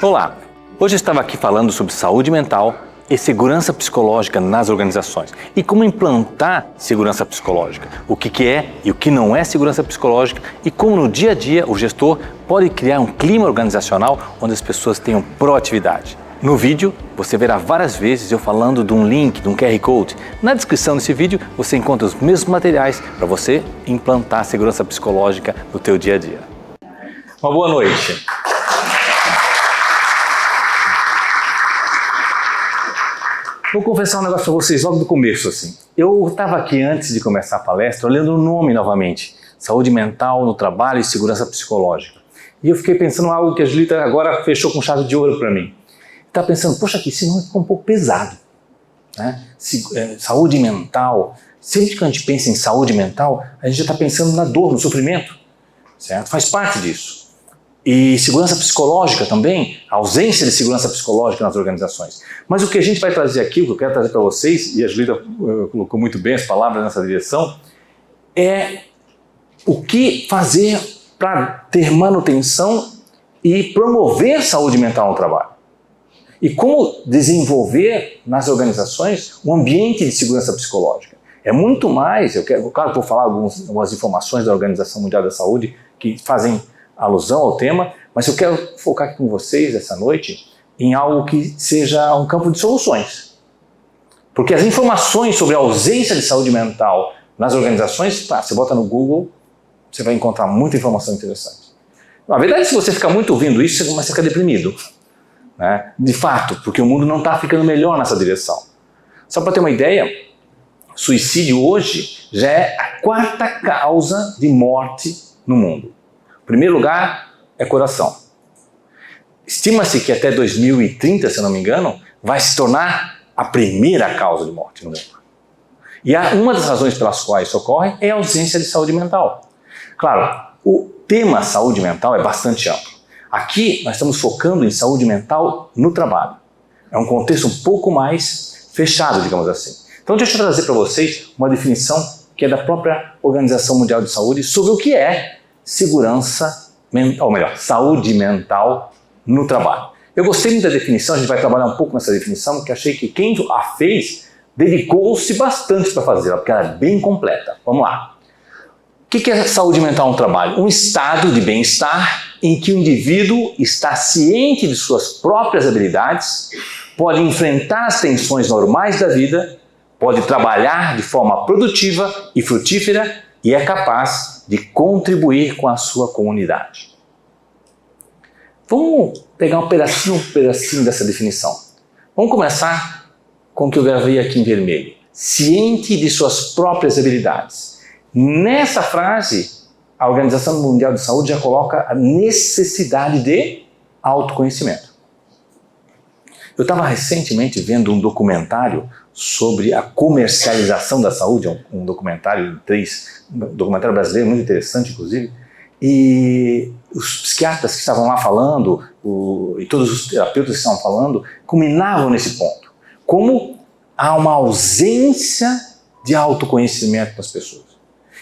Olá, hoje eu estava aqui falando sobre saúde mental e segurança psicológica nas organizações e como implantar segurança psicológica, o que é e o que não é segurança psicológica e como no dia a dia o gestor pode criar um clima organizacional onde as pessoas tenham proatividade. No vídeo você verá várias vezes eu falando de um link, de um QR Code. Na descrição desse vídeo você encontra os mesmos materiais para você implantar segurança psicológica no teu dia a dia. Uma boa noite. Vou confessar um negócio para vocês logo do começo, assim. Eu estava aqui antes de começar a palestra olhando o nome novamente, Saúde Mental no Trabalho e Segurança Psicológica. E eu fiquei pensando em algo que a Julita agora fechou com chave de ouro para mim. Estava pensando, poxa, aqui esse nome ficou um pouco pesado, né? Saúde mental, sempre que a gente pensa em saúde mental, a gente já está pensando na dor, no sofrimento, certo? Faz parte disso. E segurança psicológica também, a ausência de segurança psicológica nas organizações. Mas o que a gente vai trazer aqui, o que eu quero trazer para vocês, e a Julita colocou muito bem as palavras nessa direção, é o que fazer para ter manutenção e promover saúde mental no trabalho. E como desenvolver nas organizações um ambiente de segurança psicológica. É muito mais, claro que vou falar algumas informações da Organização Mundial da Saúde que fazem alusão ao tema, mas eu quero focar aqui com vocês essa noite em algo que seja um campo de soluções. Porque as informações sobre a ausência de saúde mental nas organizações, você bota no Google, você vai encontrar muita informação interessante. Na verdade, se você ficar muito ouvindo isso, você começa a ficar deprimido, né? De fato, porque o mundo não está ficando melhor nessa direção. Só para ter uma ideia, suicídio hoje já é a 4ª causa de morte no mundo. Em primeiro lugar é coração. Estima-se que até 2030, se não me engano, vai se tornar a primeira causa de morte no mundo. E uma das razões pelas quais isso ocorre é a ausência de saúde mental. Claro, o tema saúde mental é bastante amplo. Aqui nós estamos focando em saúde mental no trabalho. É um contexto um pouco mais fechado, digamos assim. Então deixa eu trazer para vocês uma definição que é da própria Organização Mundial de Saúde sobre o que é segurança, ou melhor, saúde mental no trabalho. Eu gostei muito da definição, a gente vai trabalhar um pouco nessa definição, porque achei que quem a fez dedicou-se bastante para fazê-la, porque ela é bem completa. Vamos lá. O que é saúde mental no trabalho? Um estado de bem-estar em que o indivíduo está ciente de suas próprias habilidades, pode enfrentar as tensões normais da vida, pode trabalhar de forma produtiva e frutífera e é capaz de contribuir com a sua comunidade. Vamos pegar um pedacinho dessa definição. Vamos começar com o que eu gravei aqui em vermelho. Ciente de suas próprias habilidades. Nessa frase, a Organização Mundial de Saúde já coloca a necessidade de autoconhecimento. Eu estava recentemente vendo um documentário sobre a comercialização da saúde, um documentário brasileiro muito interessante, inclusive, e os psiquiatras que estavam lá falando, e todos os terapeutas que estavam falando, culminavam nesse ponto. Como há uma ausência de autoconhecimento das pessoas.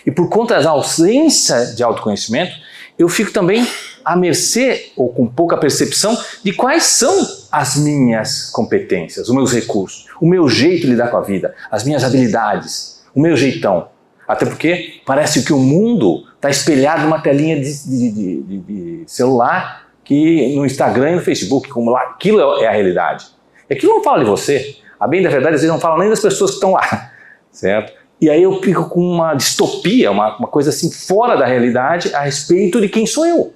E por conta da ausência de autoconhecimento, eu fico também à mercê, ou com pouca percepção, de quais são as minhas competências, os meus recursos, o meu jeito de lidar com a vida, as minhas habilidades, o meu jeitão. Até porque parece que o mundo está espelhado numa telinha de celular, que no Instagram e no Facebook, como lá, aquilo é a realidade. E aquilo não fala de você. A bem da verdade, às vezes não fala nem das pessoas que estão lá, certo? E aí eu fico com uma distopia, uma coisa assim fora da realidade a respeito de quem sou eu.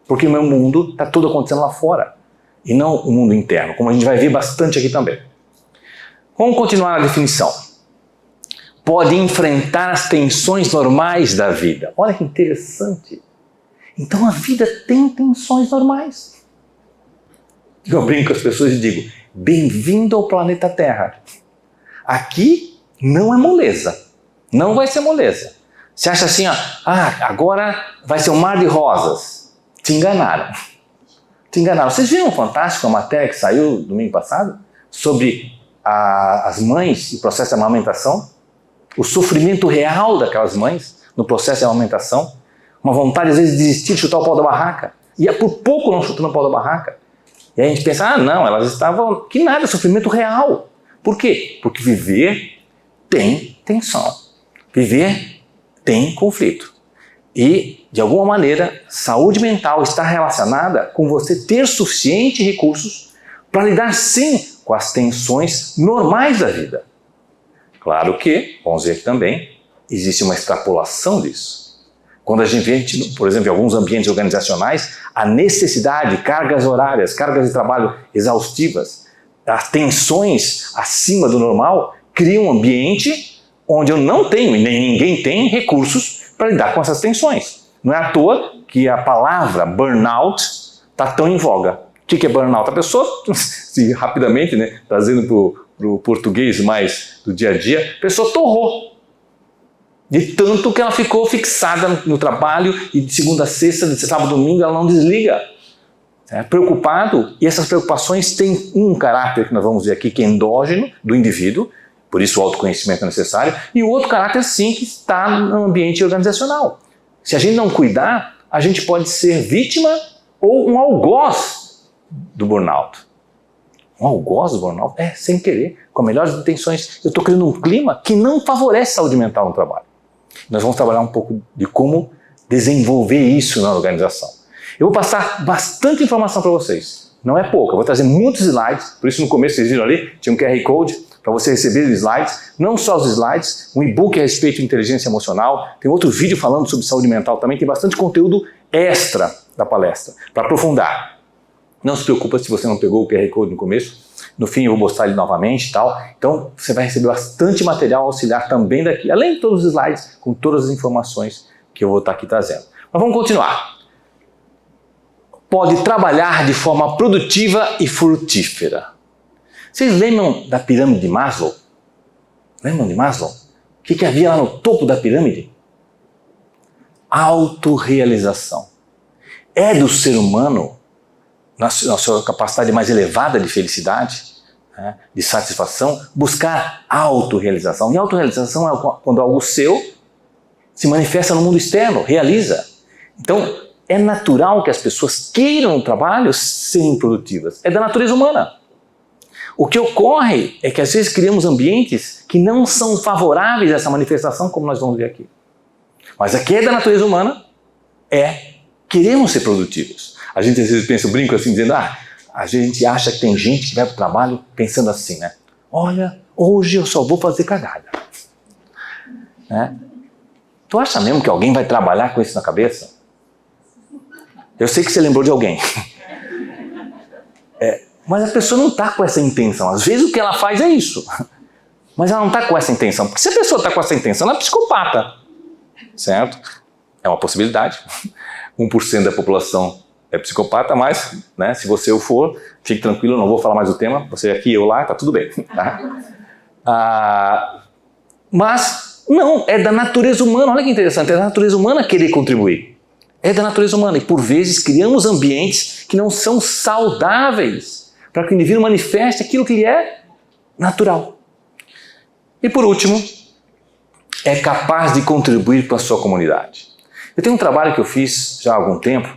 Porque o meu mundo está todo acontecendo lá fora e não o mundo interno, como a gente vai ver bastante aqui também. Vamos continuar na definição. Pode enfrentar as tensões normais da vida. Olha que interessante. Então a vida tem tensões normais. Eu brinco com as pessoas e digo, bem-vindo ao planeta Terra. Aqui não é moleza, não vai ser moleza. Você acha assim, agora vai ser um mar de rosas. Te enganaram. Te enganaram. Vocês viram Fantástico, a matéria que saiu domingo passado sobre as mães e o processo de amamentação? O sofrimento real daquelas mães no processo de amamentação? Uma vontade às vezes de desistir, de chutar o pau da barraca. E é por pouco não chutando o pau da barraca. E aí a gente pensa, não, elas estavam... Que nada, sofrimento real. Por quê? Porque viver tem tensão. Viver tem conflito. E, de alguma maneira, saúde mental está relacionada com você ter suficientes recursos para lidar, sim, com as tensões normais da vida. Claro que, vamos ver aqui também, existe uma extrapolação disso. Quando a gente vê, por exemplo, em alguns ambientes organizacionais, a necessidade, cargas horárias, cargas de trabalho exaustivas, as tensões acima do normal, criam um ambiente onde eu não tenho, e nem ninguém tem, recursos para lidar com essas tensões. Não é à toa que a palavra burnout está tão em voga. O que é burnout? A pessoa, se rapidamente, né, trazendo para o português mais do dia a dia, a pessoa torrou. De tanto que ela ficou fixada no trabalho e de segunda a sexta, de sábado a domingo, ela não desliga. Preocupado, e essas preocupações têm um caráter que nós vamos ver aqui, que é endógeno do indivíduo, por isso o autoconhecimento é necessário, e o outro caráter sim que está no ambiente organizacional. Se a gente não cuidar, a gente pode ser vítima ou um algoz do burnout. Um algoz do burnout? Sem querer, com melhores intenções. Eu estou criando um clima que não favorece a saúde mental no trabalho. Nós vamos trabalhar um pouco de como desenvolver isso na organização. Eu vou passar bastante informação para vocês. Não é pouco, eu vou trazer muitos slides, por isso no começo vocês viram ali, tinha um QR Code para você receber os slides, não só os slides, um e-book a respeito de inteligência emocional, tem outro vídeo falando sobre saúde mental também, tem bastante conteúdo extra da palestra, para aprofundar. Não se preocupa se você não pegou o QR Code no começo, no fim eu vou mostrar ele novamente e tal, então você vai receber bastante material auxiliar também daqui, além de todos os slides, com todas as informações que eu vou estar aqui trazendo. Mas vamos continuar. Pode trabalhar de forma produtiva e frutífera. Vocês lembram da pirâmide de Maslow? Lembram de Maslow? O que havia lá no topo da pirâmide? Autorrealização. É do ser humano, na sua capacidade mais elevada de felicidade, né, de satisfação, buscar autorrealização. E autorrealização é quando algo seu se manifesta no mundo externo, realiza. Então, é natural que as pessoas queiram no trabalho serem produtivas. É da natureza humana. O que ocorre é que às vezes criamos ambientes que não são favoráveis a essa manifestação, como nós vamos ver aqui. Mas aqui é da natureza humana, queremos ser produtivos. A gente às vezes pensa, eu brinco assim, dizendo, a gente acha que tem gente que vai para o trabalho pensando assim, né? Olha, hoje eu só vou fazer cagada. Né? Tu acha mesmo que alguém vai trabalhar com isso na cabeça? Eu sei que você lembrou de alguém. Mas a pessoa não está com essa intenção. Às vezes o que ela faz é isso. Mas ela não está com essa intenção. Porque se a pessoa está com essa intenção, ela é psicopata. Certo? É uma possibilidade. 1% da população é psicopata, mas né, se você o for, fique tranquilo, eu não vou falar mais do tema. Você aqui, eu lá, está tudo bem. Tá? Mas não, é da natureza humana. Olha que interessante, é da natureza humana querer contribuir. É da natureza humana. E por vezes criamos ambientes que não são saudáveis para que o indivíduo manifeste aquilo que lhe é natural. E por último, é capaz de contribuir para a sua comunidade. Eu tenho um trabalho que eu fiz já há algum tempo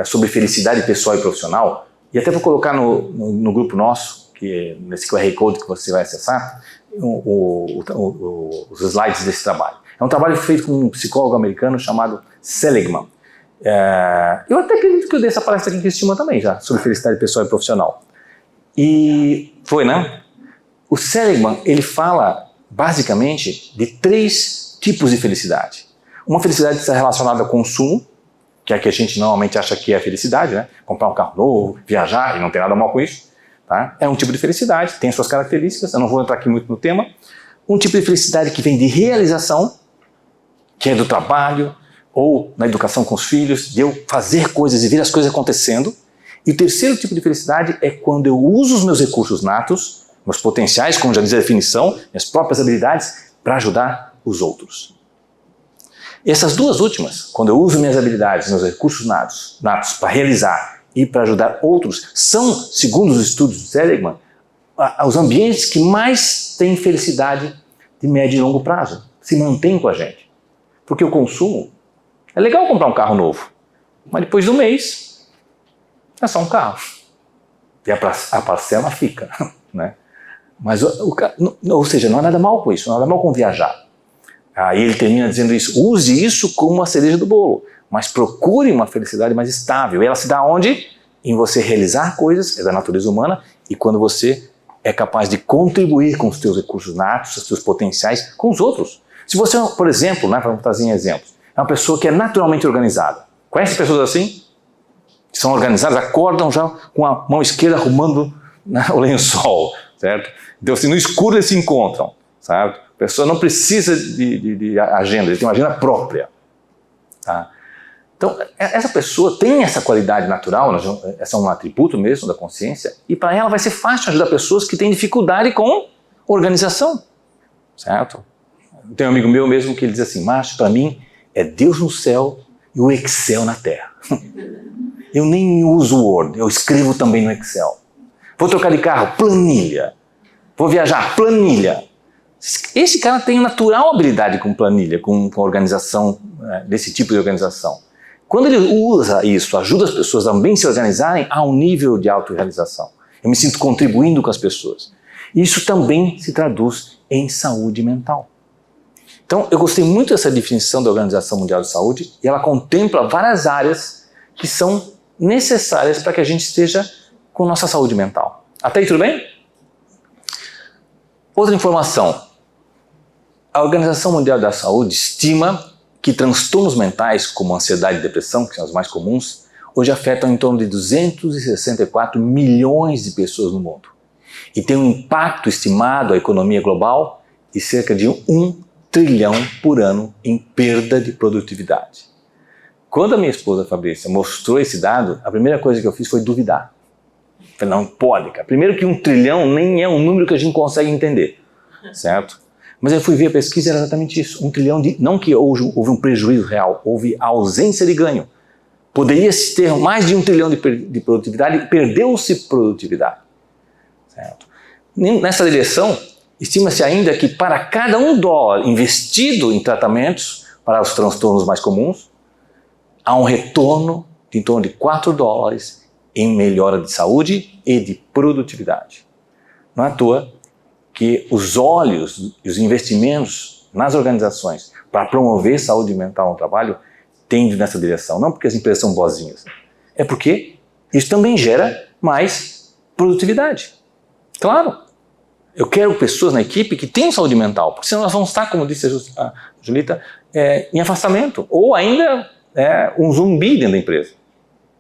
sobre felicidade pessoal e profissional, e até vou colocar no grupo nosso, que é nesse QR Code que você vai acessar, os slides desse trabalho. É um trabalho feito com um psicólogo americano chamado Seligman. Eu até acredito que eu dei essa palestra aqui em Cristina também já, sobre felicidade pessoal e profissional. E foi, né? O Seligman, ele fala basicamente de 3 tipos de felicidade. Uma felicidade que está relacionada ao consumo, que é a que a gente normalmente acha que é a felicidade, né? Comprar um carro novo, viajar, e não tem nada mal com isso. Tá? É um tipo de felicidade, tem suas características, eu não vou entrar aqui muito no tema. Um tipo de felicidade que vem de realização, que é do trabalho, ou na educação com os filhos, de eu fazer coisas e ver as coisas acontecendo. E o terceiro tipo de felicidade é quando eu uso os meus recursos natos, meus potenciais, como já diz a definição, minhas próprias habilidades, para ajudar os outros. Essas duas últimas, quando eu uso minhas habilidades, meus recursos natos para realizar e para ajudar outros, são, segundo os estudos do Seligman, os ambientes que mais têm felicidade de médio e longo prazo, se mantêm com a gente. Porque o consumo, é legal comprar um carro novo, mas depois do mês, é só um carro. E a parcela fica, né? Mas, ou seja, não há nada mal com isso, não há nada mal com viajar. Aí ele termina dizendo isso, use isso como uma cereja do bolo, mas procure uma felicidade mais estável. E ela se dá onde? Em você realizar coisas, é da natureza humana, e quando você é capaz de contribuir com os teus recursos natos, os teus potenciais, com os outros. Se você, por exemplo, né, vamos trazer exemplos, é uma pessoa que é naturalmente organizada. Conhece pessoas assim? Que são organizadas, acordam já com a mão esquerda arrumando, né, o lençol, certo? Então, assim, no escuro eles se encontram, sabe? A pessoa não precisa de agenda, ele tem uma agenda própria. Tá? Então, essa pessoa tem essa qualidade natural, esse é um atributo mesmo da consciência, e para ela vai ser fácil ajudar pessoas que têm dificuldade com organização, certo? Tem um amigo meu mesmo que ele diz assim, Márcio, para mim é Deus no céu e o Excel na terra. Eu nem uso o Word, eu escrevo também no Excel. Vou trocar de carro, planilha. Vou viajar, planilha. Esse cara tem natural habilidade com planilha, com organização, desse tipo de organização. Quando ele usa isso, ajuda as pessoas a também se organizarem, há um nível de autorrealização. Eu me sinto contribuindo com as pessoas. Isso também se traduz em saúde mental. Então, eu gostei muito dessa definição da Organização Mundial de Saúde e ela contempla várias áreas que são necessárias para que a gente esteja com nossa saúde mental. Até aí tudo bem? Outra informação. A Organização Mundial da Saúde estima que transtornos mentais, como ansiedade e depressão, que são os mais comuns, hoje afetam em torno de 264 milhões de pessoas no mundo. E tem um impacto estimado à economia global de cerca de 1 trilhão por ano em perda de produtividade. Quando a minha esposa Fabrícia mostrou esse dado, a primeira coisa que eu fiz foi duvidar. Falei, não pode, cara. Primeiro que 1 trilhão nem é um número que a gente consegue entender, certo? Mas eu fui ver a pesquisa e era exatamente isso. 1 trilhão de... Não que houve um prejuízo real, houve ausência de ganho. Poderia-se ter mais de 1 trilhão de produtividade e perdeu-se produtividade, certo? Nessa direção, estima-se ainda que para cada $1 investido em tratamentos para os transtornos mais comuns, há um retorno de em torno de $4 em melhora de saúde e de produtividade. Não é à toa que os olhos e os investimentos nas organizações para promover saúde mental no trabalho tendem nessa direção. Não porque as empresas são boazinhas, é porque isso também gera mais produtividade. Claro, eu quero pessoas na equipe que tenham saúde mental, porque senão nós vamos estar, como disse a Julita, em afastamento, ou ainda um zumbi dentro da empresa.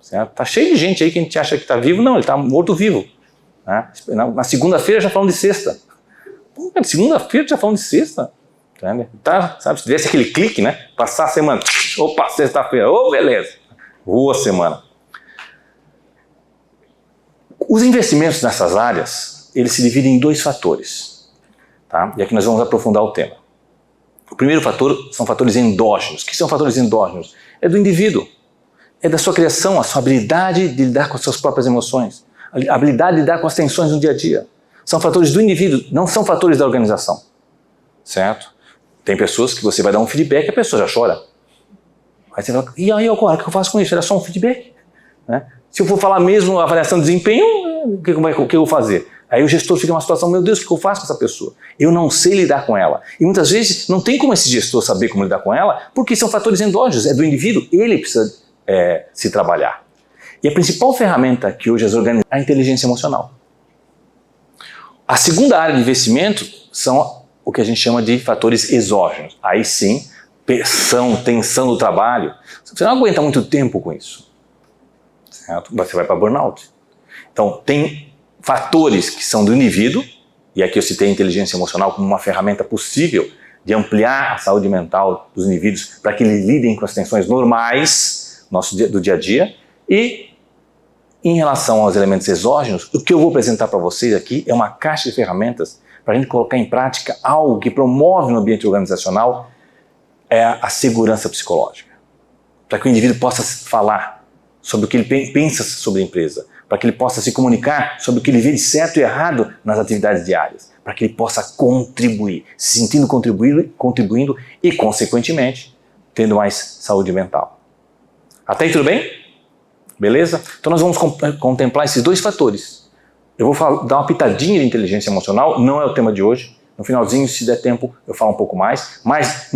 Está cheio de gente aí que a gente acha que está vivo, não, ele está morto-vivo. Né? Na segunda-feira já falamos de sexta. Pô, cara, segunda-feira já falamos de sexta. Tá, sabe, se tivesse aquele clique, né? Passar a semana, opa, sexta-feira, ô, beleza, voa a semana. Os investimentos nessas áreas, eles se dividem em 2 fatores. Tá? E aqui nós vamos aprofundar o tema. O primeiro fator são fatores endógenos. O que são fatores endógenos? É do indivíduo. É da sua criação, a sua habilidade de lidar com as suas próprias emoções. A habilidade de lidar com as tensões no dia a dia. São fatores do indivíduo, não são fatores da organização. Certo? Tem pessoas que você vai dar um feedback e a pessoa já chora. Aí você fala, e aí agora, o que eu faço com isso? Era só um feedback. Né? Se eu for falar mesmo avaliação de desempenho, o que eu vou fazer? Aí o gestor fica numa situação, meu Deus, o que eu faço com essa pessoa? Eu não sei lidar com ela. E muitas vezes não tem como esse gestor saber como lidar com ela, porque são fatores endógenos, é do indivíduo, ele precisa se trabalhar. E a principal ferramenta que hoje as organizações é a inteligência emocional. A segunda área de investimento são o que a gente chama de fatores exógenos. Aí sim, pressão, tensão do trabalho. Você não aguenta muito tempo com isso, certo? Você vai para burnout. Então, tem fatores que são do indivíduo, e aqui eu citei a inteligência emocional como uma ferramenta possível de ampliar a saúde mental dos indivíduos para que eles lidem com as tensões normais do dia a dia. E em relação aos elementos exógenos, o que eu vou apresentar para vocês aqui é uma caixa de ferramentas para a gente colocar em prática algo que promove no ambiente organizacional a segurança psicológica. Para que o indivíduo possa falar sobre o que ele pensa sobre a empresa, para que ele possa se comunicar sobre o que ele vê de certo e errado nas atividades diárias, para que ele possa contribuir, se sentindo contribuindo e, consequentemente, tendo mais saúde mental. Até aí tudo bem? Beleza? Então nós vamos contemplar esses 2 fatores. Eu vou dar uma pitadinha de inteligência emocional, não é o tema de hoje. No finalzinho, se der tempo, eu falo um pouco mais. Mas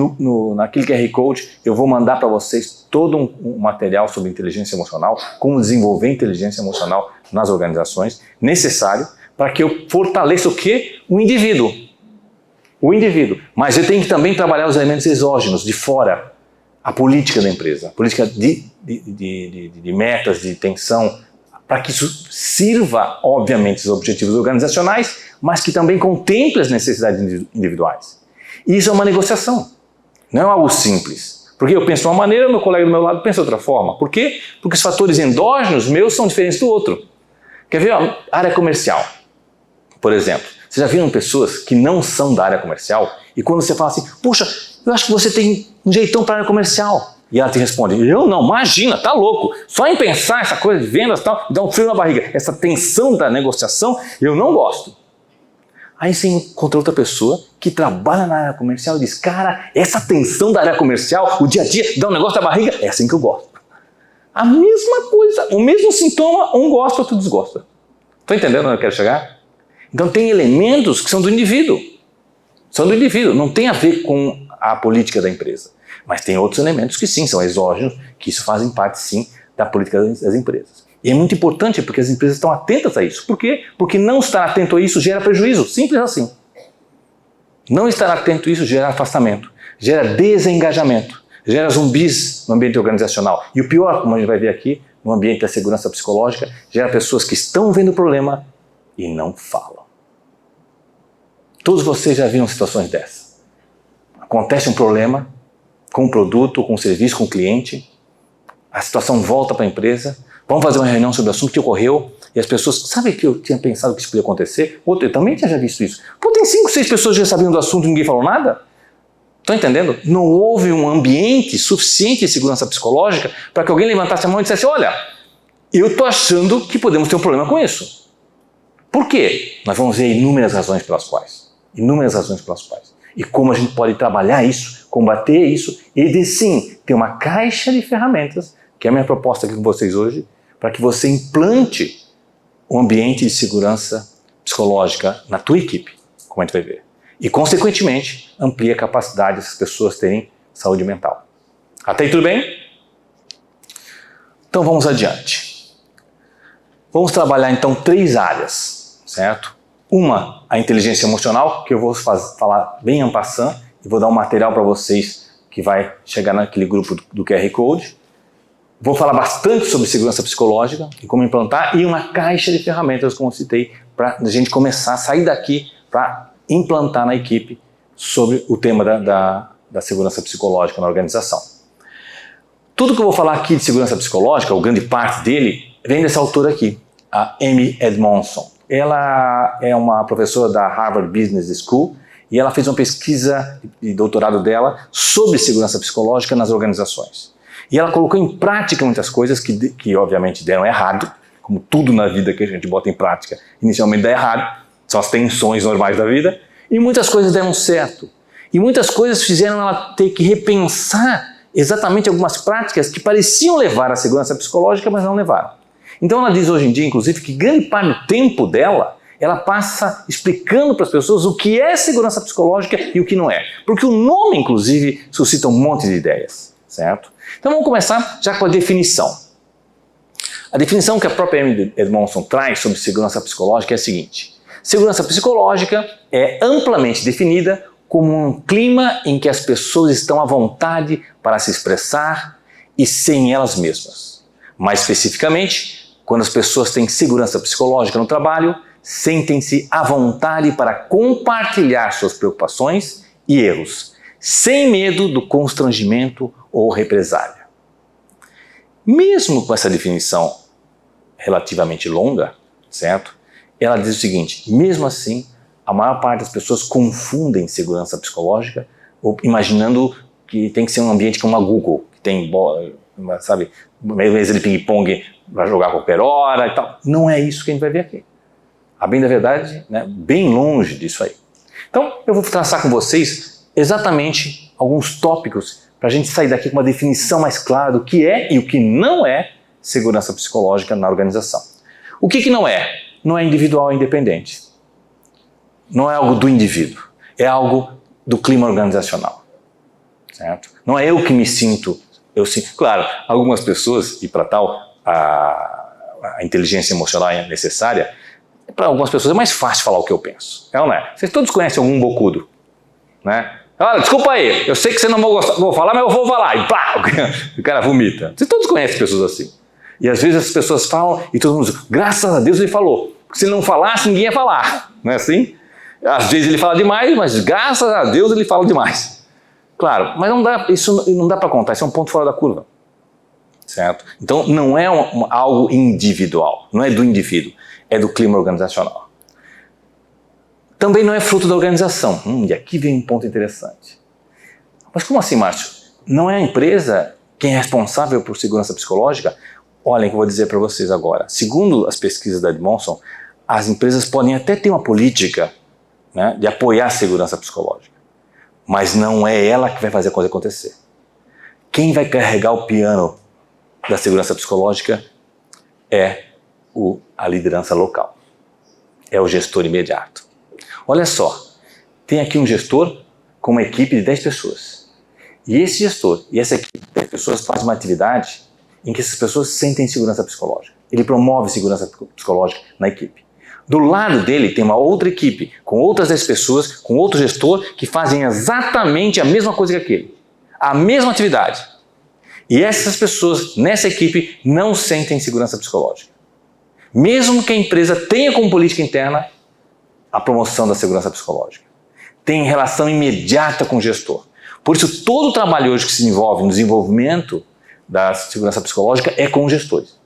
naquele QR Code, eu vou mandar para vocês todo um material sobre inteligência emocional, como desenvolver inteligência emocional nas organizações, necessário para que eu fortaleça o quê? O indivíduo. O indivíduo. Mas eu tenho que também trabalhar os elementos exógenos, de fora. A política da empresa, a política de metas, de tensão, para que isso sirva, obviamente, os objetivos organizacionais, mas que também contemple as necessidades individuais. E isso é uma negociação, não é algo simples. Porque eu penso de uma maneira, meu colega do meu lado pensa de outra forma. Por quê? Porque os fatores endógenos meus são diferentes do outro. Quer ver a área comercial? Por exemplo, vocês já viram pessoas que não são da área comercial e quando você fala assim, puxa, eu acho que você tem um jeitão para a área comercial. E ela te responde, eu não, imagina, tá louco. Só em pensar essa coisa de vendas e tal, dá um frio na barriga. Essa tensão da negociação, eu não gosto. Aí você encontra outra pessoa que trabalha na área comercial e diz, cara, essa tensão da área comercial, o dia a dia, dá um negócio da barriga, é assim que eu gosto. A mesma coisa, o mesmo sintoma, um gosta, outro desgosta. Estão entendendo onde eu quero chegar? Então tem elementos que são do indivíduo. São do indivíduo, não tem a ver com a política da empresa. Mas tem outros elementos que sim, são exógenos, que isso fazem parte sim da política das empresas. E é muito importante porque as empresas estão atentas a isso. Por quê? Porque não estar atento a isso gera prejuízo, simples assim. Não estar atento a isso gera afastamento, gera desengajamento, gera zumbis no ambiente organizacional. E o pior, como a gente vai ver aqui, no ambiente da segurança psicológica, gera pessoas que estão vendo o problema e não falam. Todos vocês já viram situações dessas. Acontece um problema com o produto, com o serviço, com o cliente, a situação volta para a empresa, vamos fazer uma reunião sobre o assunto que ocorreu, e as pessoas, sabe que eu tinha pensado que isso podia acontecer? Eu também tinha já visto isso. Pô, tem 5, 6 pessoas que já sabiam do assunto e ninguém falou nada? Estão entendendo? Não houve um ambiente suficiente de segurança psicológica para que alguém levantasse a mão e dissesse, olha, eu estou achando que podemos ter um problema com isso. Por quê? Nós vamos ver inúmeras razões pelas quais. Inúmeras razões pelas quais. E como a gente pode trabalhar isso, combater isso, e sim, ter uma caixa de ferramentas, que é a minha proposta aqui com vocês hoje, para que você implante um ambiente de segurança psicológica na tua equipe, como a gente vai ver. E, consequentemente, amplie a capacidade dessas pessoas terem saúde mental. Até aí tudo bem? Então vamos adiante. Vamos trabalhar então 3 áreas, certo? Uma, a inteligência emocional, que eu vou falar bem en passant, e vou dar um material para vocês que vai chegar naquele grupo do QR Code. Vou falar bastante sobre segurança psicológica e como implantar, e uma caixa de ferramentas, como eu citei, para a gente começar a sair daqui para implantar na equipe sobre o tema da segurança psicológica na organização. Tudo que eu vou falar aqui de segurança psicológica, ou grande parte dele, vem dessa autora aqui, a Amy Edmondson. Ela é uma professora da Harvard Business School e ela fez uma pesquisa de doutorado dela sobre segurança psicológica nas organizações. E ela colocou em prática muitas coisas que obviamente deram errado, como tudo na vida que a gente bota em prática, inicialmente dá errado, são as tensões normais da vida, e muitas coisas deram certo. E muitas coisas fizeram ela ter que repensar exatamente algumas práticas que pareciam levar à segurança psicológica, mas não levaram. Então ela diz hoje em dia, inclusive, que grande parte do tempo dela, ela passa explicando para as pessoas o que é segurança psicológica e o que não é. Porque o nome, inclusive, suscita um monte de ideias, certo? Então vamos começar já com a definição. A definição que a própria Amy Edmondson traz sobre segurança psicológica é a seguinte. Segurança psicológica é amplamente definida como um clima em que as pessoas estão à vontade para se expressar e serem elas mesmas. Mais especificamente, quando as pessoas têm segurança psicológica no trabalho, sentem-se à vontade para compartilhar suas preocupações e erros, sem medo do constrangimento ou represália. Mesmo com essa definição relativamente longa, certo? Ela diz o seguinte, mesmo assim, a maior parte das pessoas confundem segurança psicológica, imaginando que tem que ser um ambiente como a Google, que tem, sabe, mesa de ping-pong para jogar a qualquer hora e tal. Não é isso que a gente vai ver aqui. A bem da verdade, né, bem longe disso aí. Então, eu vou traçar com vocês exatamente alguns tópicos para a gente sair daqui com uma definição mais clara do que é e o que não é segurança psicológica na organização. O que não é? não é individual e independente. Não é algo do indivíduo, é algo do clima organizacional. Certo? Não é eu que me sinto, eu sinto. Claro, algumas pessoas, e para tal a inteligência emocional é necessária, para algumas pessoas é mais fácil falar o que eu penso. É ou não é? Vocês todos conhecem algum bocudo, né? Olha, desculpa aí, eu sei que você não vou falar, mas eu vou falar. E pá, o cara vomita. Vocês todos conhecem pessoas assim. E às vezes as pessoas falam e todo mundo diz, graças a Deus ele falou. Porque se ele não falasse, ninguém ia falar. Não é assim? Às vezes ele fala demais, mas graças a Deus ele fala demais. Claro, mas isso não dá para contar, isso é um ponto fora da curva. Certo? Então não é algo individual, não é do indivíduo, é do clima organizacional. Também não é fruto da organização. E aqui vem um ponto interessante. Mas como assim, Márcio? Não é a empresa quem é responsável por segurança psicológica? Olhem o que eu vou dizer para vocês agora. Segundo as pesquisas da Edmondson, as empresas podem até ter uma política, né, de apoiar a segurança psicológica. Mas não é ela que vai fazer a coisa acontecer. Quem vai carregar o piano da segurança psicológica é a liderança local. É o gestor imediato. Olha só, tem aqui um gestor com uma equipe de 10 pessoas. E esse gestor e essa equipe de 10 pessoas fazem uma atividade em que essas pessoas sentem segurança psicológica. Ele promove segurança psicológica na equipe. Do lado dele tem uma outra equipe, com outras 10 pessoas, com outro gestor, que fazem exatamente a mesma coisa que aquele. A mesma atividade. E essas pessoas, nessa equipe, não sentem segurança psicológica. Mesmo que a empresa tenha como política interna a promoção da segurança psicológica. Tem relação imediata com o gestor. Por isso, todo o trabalho hoje que se envolve no desenvolvimento da segurança psicológica é com os gestores.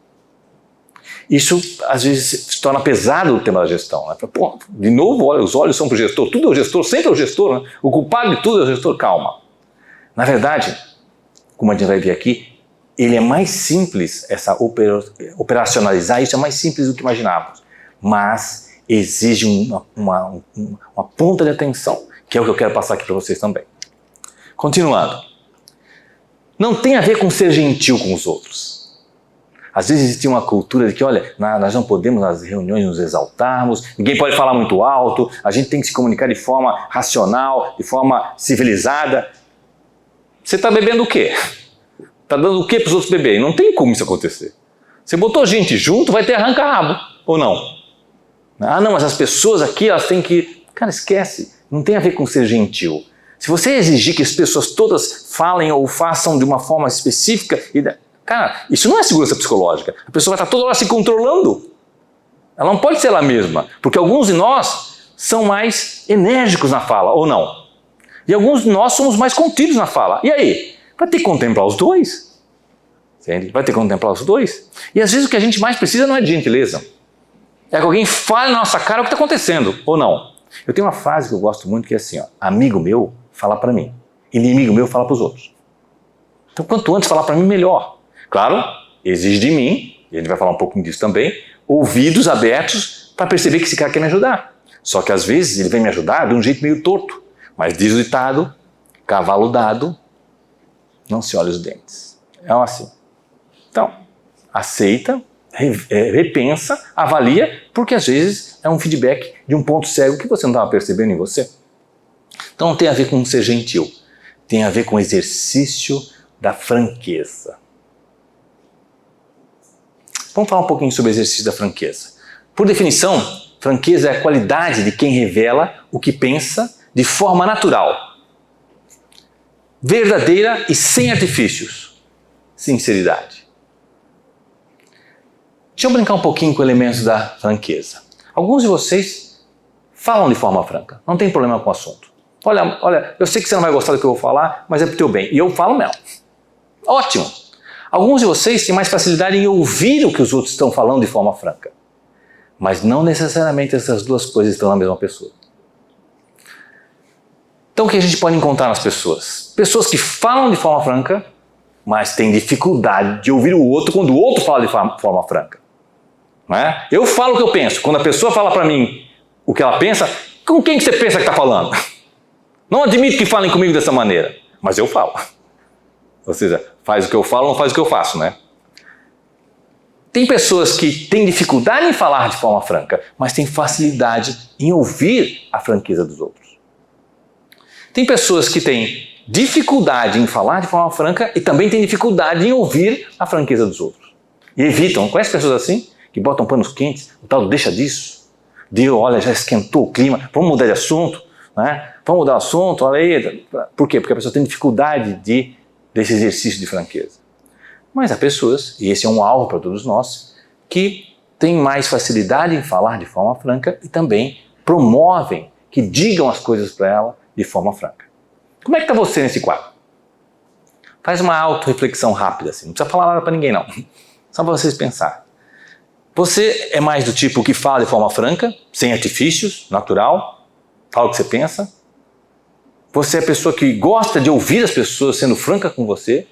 Isso, às vezes, se torna pesado o tema da gestão. Né? Pô, de novo, olha, os olhos são para o gestor, tudo é o gestor, sempre é o gestor. Né? O culpado de tudo é o gestor. Calma. Na verdade, como a gente vai ver aqui, ele é mais simples, operacionalizar isso é mais simples do que imaginávamos. Mas exige uma ponta de atenção, que é o que eu quero passar aqui para vocês também. Continuando. Não tem a ver com ser gentil com os outros. Às vezes existe uma cultura de que, olha, nós não podemos nas reuniões nos exaltarmos, ninguém pode falar muito alto, a gente tem que se comunicar de forma racional, de forma civilizada. Você está bebendo o quê? Está dando o quê para os outros beberem? Não tem como isso acontecer. Você botou gente junto, vai ter arranca-rabo, ou não? Ah, não, mas as pessoas aqui, elas têm que... Cara, esquece. Não tem a ver com ser gentil. Se você exigir que as pessoas todas falem ou façam de uma forma específica... Cara, isso não é segurança psicológica. A pessoa vai estar toda hora se controlando. Ela não pode ser ela mesma. Porque alguns de nós são mais enérgicos na fala, ou não? E alguns de nós somos mais contidos na fala. E aí? Vai ter que contemplar os dois. Entende? Vai ter que contemplar os dois. E às vezes o que a gente mais precisa não é de gentileza. É que alguém fale na nossa cara o que está acontecendo, ou não. Eu tenho uma frase que eu gosto muito que é assim, ó, amigo meu fala para mim, inimigo meu fala para os outros. Então quanto antes falar para mim, melhor. Claro, exige de mim, e a gente vai falar um pouquinho disso também, ouvidos abertos para perceber que esse cara quer me ajudar. Só que às vezes ele vem me ajudar de um jeito meio torto. Mas diz o ditado, cavalo dado, não se olha os dentes. É assim. Então, aceita, repensa, avalia, porque às vezes é um feedback de um ponto cego que você não estava percebendo em você. Então não tem a ver com ser gentil, tem a ver com o exercício da franqueza. Vamos falar um pouquinho sobre o exercício da franqueza. Por definição, franqueza é a qualidade de quem revela o que pensa de forma natural, verdadeira e sem artifícios. Sinceridade. Deixa eu brincar um pouquinho com elementos da franqueza. Alguns de vocês falam de forma franca, não tem problema com o assunto. Olha, eu sei que você não vai gostar do que eu vou falar, mas é pro teu bem. E eu falo mesmo. Ótimo. Alguns de vocês têm mais facilidade em ouvir o que os outros estão falando de forma franca. Mas não necessariamente essas duas coisas estão na mesma pessoa. Então o que a gente pode encontrar nas pessoas? Pessoas que falam de forma franca, mas têm dificuldade de ouvir o outro quando o outro fala de forma franca. Não é? Eu falo o que eu penso. Quando a pessoa fala para mim o que ela pensa, com quem que você pensa que está falando? Não admito que falem comigo dessa maneira, mas eu falo. Ou seja, faz o que eu falo, não faz o que eu faço, né? Tem pessoas que têm dificuldade em falar de forma franca, mas têm facilidade em ouvir a franqueza dos outros. Tem pessoas que têm dificuldade em falar de forma franca e também têm dificuldade em ouvir a franqueza dos outros. E evitam. Conhece pessoas assim? Que botam panos quentes, o tal deixa disso. Olha, já esquentou o clima, vamos mudar de assunto, né? Vamos mudar o assunto, olha aí. Por quê? Porque a pessoa tem dificuldade desse exercício de franqueza. Mas há pessoas, e esse é um alvo para todos nós, que têm mais facilidade em falar de forma franca e também promovem que digam as coisas para ela de forma franca. Como é que está você nesse quadro? Faz uma auto-reflexão rápida, assim. Não precisa falar nada para ninguém, não. Só para vocês pensarem. Você é mais do tipo que fala de forma franca, sem artifícios, natural, fala o que você pensa. Você é a pessoa que gosta de ouvir as pessoas sendo franca com você.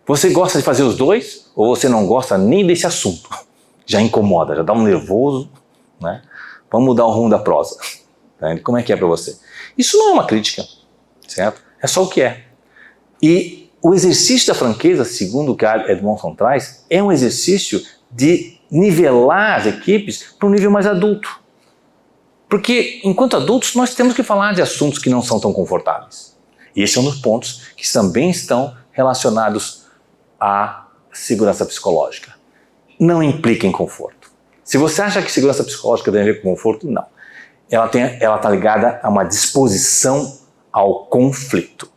Você gosta de fazer os dois, ou você não gosta nem desse assunto? Já incomoda, já dá um nervoso, né? Vamos mudar o rumo da prosa. Como é que é para você? Isso não é uma crítica, certo? É só o que é. E o exercício da franqueza, segundo o que Edmondson traz, é um exercício de nivelar as equipes para um nível mais adulto. Porque, enquanto adultos, nós temos que falar de assuntos que não são tão confortáveis. E esse é um dos pontos que também estão relacionados à segurança psicológica. Não implica em conforto. Se você acha que segurança psicológica tem a ver com conforto, não. Ela está ligada a uma disposição ao conflito.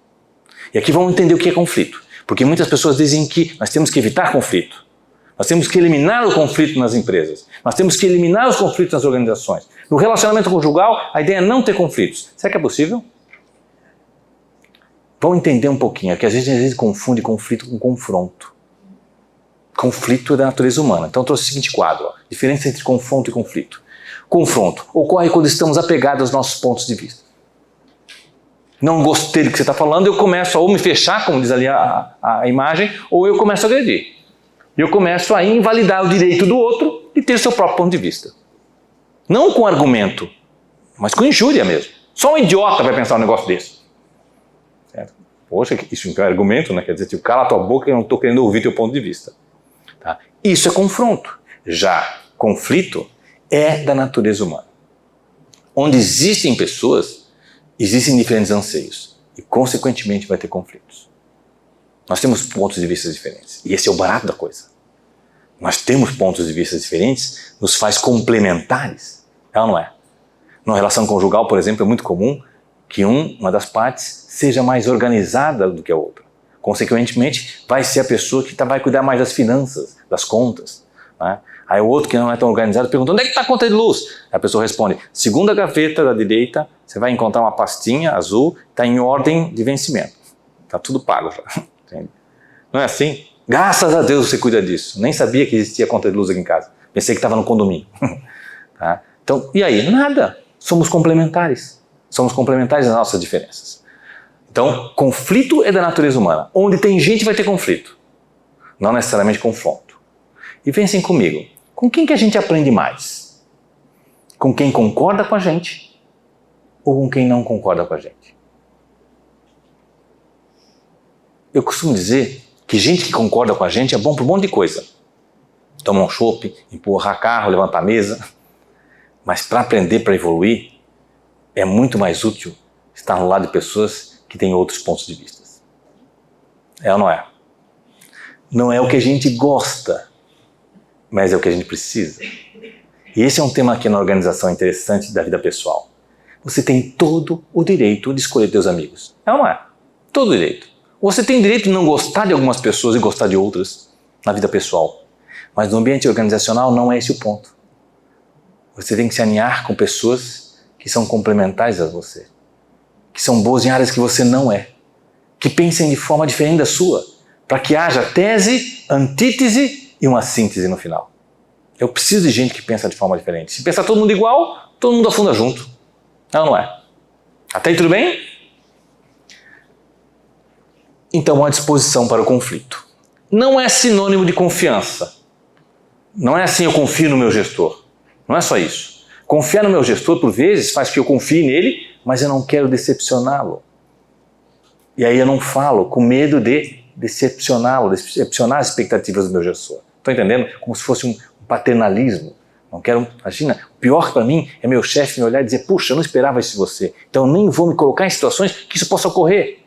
E aqui vamos entender o que é conflito. Porque muitas pessoas dizem que nós temos que evitar conflito. Nós temos que eliminar o conflito nas empresas. Nós temos que eliminar os conflitos nas organizações. No relacionamento conjugal, a ideia é não ter conflitos. Será que é possível? Vamos entender um pouquinho. É que a gente às vezes confunde conflito com confronto. Conflito é da natureza humana. Então eu trouxe o seguinte quadro. Diferença entre confronto e conflito. Confronto ocorre quando estamos apegados aos nossos pontos de vista. Não gostei do que você está falando, eu começo a ou me fechar, como diz ali a imagem, ou eu começo a agredir. Eu começo a invalidar o direito do outro de ter seu próprio ponto de vista. Não com argumento, mas com injúria mesmo. Só um idiota vai pensar um negócio desse. Certo? Poxa, isso então é argumento, né? Quer dizer, cala a tua boca, eu não estou querendo ouvir teu ponto de vista. Tá? Isso é confronto. Já conflito é da natureza humana. Onde existem pessoas, existem diferentes anseios. E, consequentemente, vai ter conflitos. Nós temos pontos de vista diferentes. E esse é o barato da coisa. Nós temos pontos de vista diferentes, nos faz complementares. É ou não é? Numa relação conjugal, por exemplo, é muito comum que uma das partes seja mais organizada do que a outra. Consequentemente, vai ser a pessoa que vai cuidar mais das finanças, das contas. Né? Aí o outro que não é tão organizado pergunta, onde é que está a conta de luz? Aí a pessoa responde, segunda gaveta da direita, você vai encontrar uma pastinha azul, está em ordem de vencimento. Está tudo pago já. Entende? Não é assim? Graças a Deus você cuida disso. Nem sabia que existia conta de luz aqui em casa. Pensei que estava no condomínio. Tá? Então, e aí? Nada. Somos complementares. Somos complementares nas nossas diferenças. Então, conflito é da natureza humana. Onde tem gente vai ter conflito. Não necessariamente confronto. E pensem comigo. Com quem que a gente aprende mais? Com quem concorda com a gente ou com quem não concorda com a gente? Eu costumo dizer que gente que concorda com a gente é bom para um monte de coisa. Tomar um chopp, empurrar carro, levantar a mesa. Mas para aprender, para evoluir, é muito mais útil estar ao lado de pessoas que têm outros pontos de vista. É ou não é? Não é o que a gente gosta, mas é o que a gente precisa. E esse é um tema aqui na organização interessante da vida pessoal. Você tem todo o direito de escolher teus amigos. É ou não é? Todo o direito. Você tem direito de não gostar de algumas pessoas e gostar de outras na vida pessoal. Mas no ambiente organizacional não é esse o ponto. Você tem que se alinhar com pessoas que são complementares a você. Que são boas em áreas que você não é. Que pensem de forma diferente da sua. Para que haja tese, antítese e uma síntese no final. Eu preciso de gente que pensa de forma diferente. Se pensar todo mundo igual, todo mundo afunda junto. Não, não é? Até aí tudo bem? Então, uma disposição para o conflito. Não é sinônimo de confiança. Não é assim, eu confio no meu gestor. Não é só isso. Confiar no meu gestor, por vezes, faz que eu confie nele, mas eu não quero decepcioná-lo. E aí eu não falo com medo de decepcioná-lo, decepcionar as expectativas do meu gestor. Estão entendendo? Como se fosse um paternalismo. Não quero, imagina, o pior para mim é meu chefe me olhar e dizer, puxa, eu não esperava isso de você, então eu nem vou me colocar em situações que isso possa ocorrer.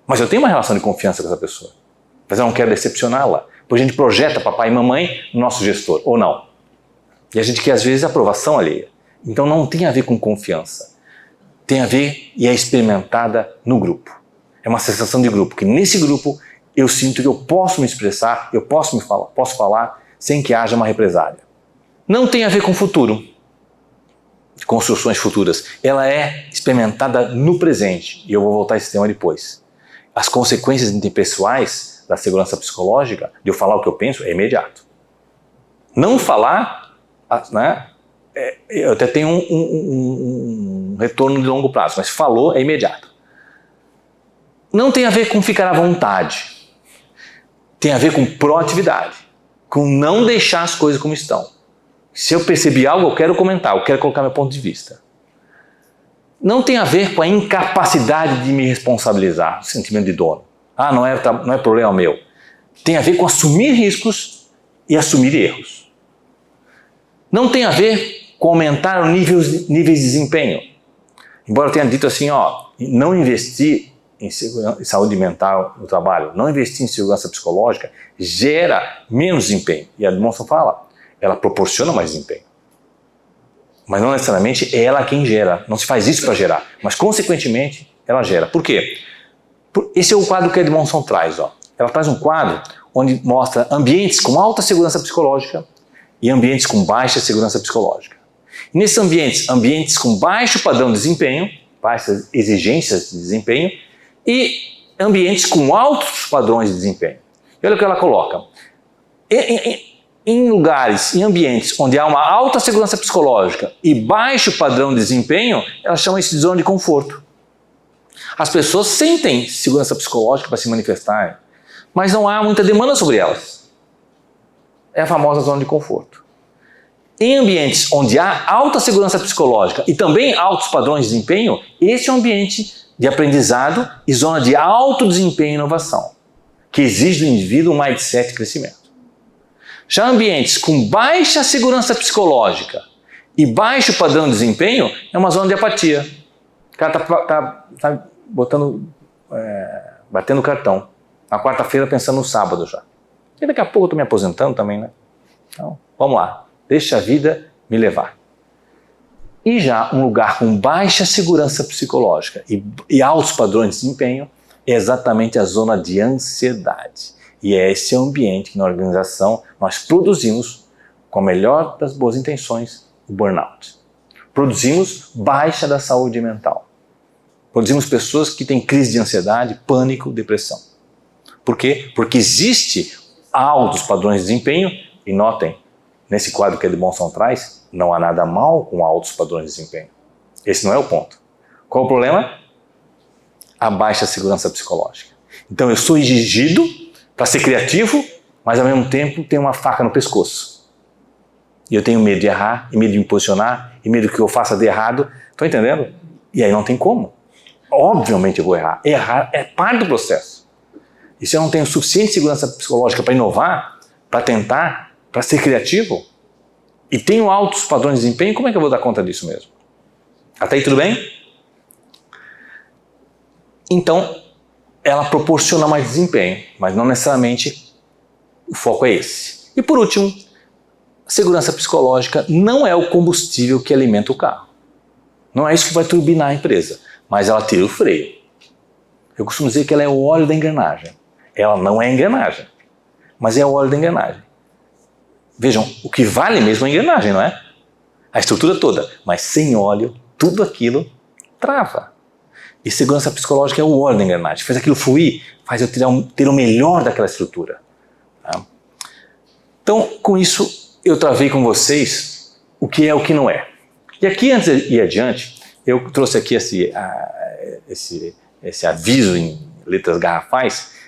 Mas eu tenho uma relação de confiança com essa pessoa. Mas eu não quero decepcioná-la. Pois a gente projeta papai e mamãe no nosso gestor, ou não. E a gente quer, às vezes, aprovação alheia. Então não tem a ver com confiança. Tem a ver e é experimentada no grupo. É uma sensação de grupo, que nesse grupo eu sinto que eu posso me expressar, eu posso falar sem que haja uma represália. Não tem a ver com futuro, construções futuras. Ela é experimentada no presente. E eu vou voltar a esse tema depois. As consequências interpessoais da segurança psicológica, de eu falar o que eu penso, é imediato. Não falar, né, eu até tenho um retorno de longo prazo, mas falou é imediato. Não tem a ver com ficar à vontade. Tem a ver com proatividade, com não deixar as coisas como estão. Se eu percebi algo, eu quero comentar, eu quero colocar meu ponto de vista. Não tem a ver com a incapacidade de me responsabilizar, o sentimento de dono. Ah, não é problema meu. Tem a ver com assumir riscos e assumir erros. Não tem a ver com aumentar níveis de desempenho. Embora eu tenha dito assim, não investir em saúde mental no trabalho, não investir em segurança psicológica, gera menos desempenho. E a Edmondson fala, ela proporciona mais desempenho. Mas não necessariamente é ela quem gera. Não se faz isso para gerar. Mas, consequentemente, ela gera. Por quê? Esse é o quadro que a Edmondson traz. Ela traz um quadro onde mostra ambientes com alta segurança psicológica e ambientes com baixa segurança psicológica. E nesses ambientes com baixo padrão de desempenho, baixas exigências de desempenho, e ambientes com altos padrões de desempenho. E olha o que ela coloca. Em lugares, em ambientes onde há uma alta segurança psicológica e baixo padrão de desempenho, ela chama isso de zona de conforto. As pessoas sentem segurança psicológica para se manifestarem, mas não há muita demanda sobre elas. É a famosa zona de conforto. Em ambientes onde há alta segurança psicológica e também altos padrões de desempenho, esse é um ambiente de aprendizado e zona de alto desempenho e inovação, que exige do indivíduo um mindset de crescimento. Já ambientes com baixa segurança psicológica e baixo padrão de desempenho é uma zona de apatia. O cara tá batendo cartão. Na quarta-feira pensando no sábado já. E daqui a pouco eu estou me aposentando também, né? Então, vamos lá. Deixa a vida me levar. E já um lugar com baixa segurança psicológica e altos padrões de desempenho é exatamente a zona de ansiedade. E é esse ambiente que na organização nós produzimos, com a melhor das boas intenções, o burnout. Produzimos baixa da saúde mental. Produzimos pessoas que têm crise de ansiedade, pânico, depressão. Por quê? Porque existe altos padrões de desempenho, e notem, nesse quadro que a Edmondson traz, não há nada mal com altos padrões de desempenho. Esse não é o ponto. Qual o problema? A baixa segurança psicológica. Então eu sou exigido para ser criativo, mas ao mesmo tempo tenho uma faca no pescoço. E eu tenho medo de errar, e medo de me posicionar, e medo que eu faça de errado. Estão entendendo? E aí não tem como. Obviamente eu vou errar. Errar é parte do processo. E se eu não tenho suficiente segurança psicológica para inovar, para tentar, para ser criativo, e tenho altos padrões de desempenho, como é que eu vou dar conta disso mesmo? Até aí tudo bem? Então, ela proporciona mais desempenho, mas não necessariamente o foco é esse. E por último, a segurança psicológica não é o combustível que alimenta o carro. Não é isso que vai turbinar a empresa, mas ela tira o freio. Eu costumo dizer que ela é o óleo da engrenagem. Ela não é a engrenagem, mas é o óleo da engrenagem. Vejam, o que vale mesmo é a engrenagem, não é? A estrutura toda, mas sem óleo, tudo aquilo trava. E segurança psicológica é o óleo da engrenagem. Faz aquilo fluir, faz eu ter o melhor daquela estrutura. Tá? Então, com isso, eu travei com vocês o que é e o que não é. E aqui, antes de ir adiante, eu trouxe aqui esse aviso em letras garrafais,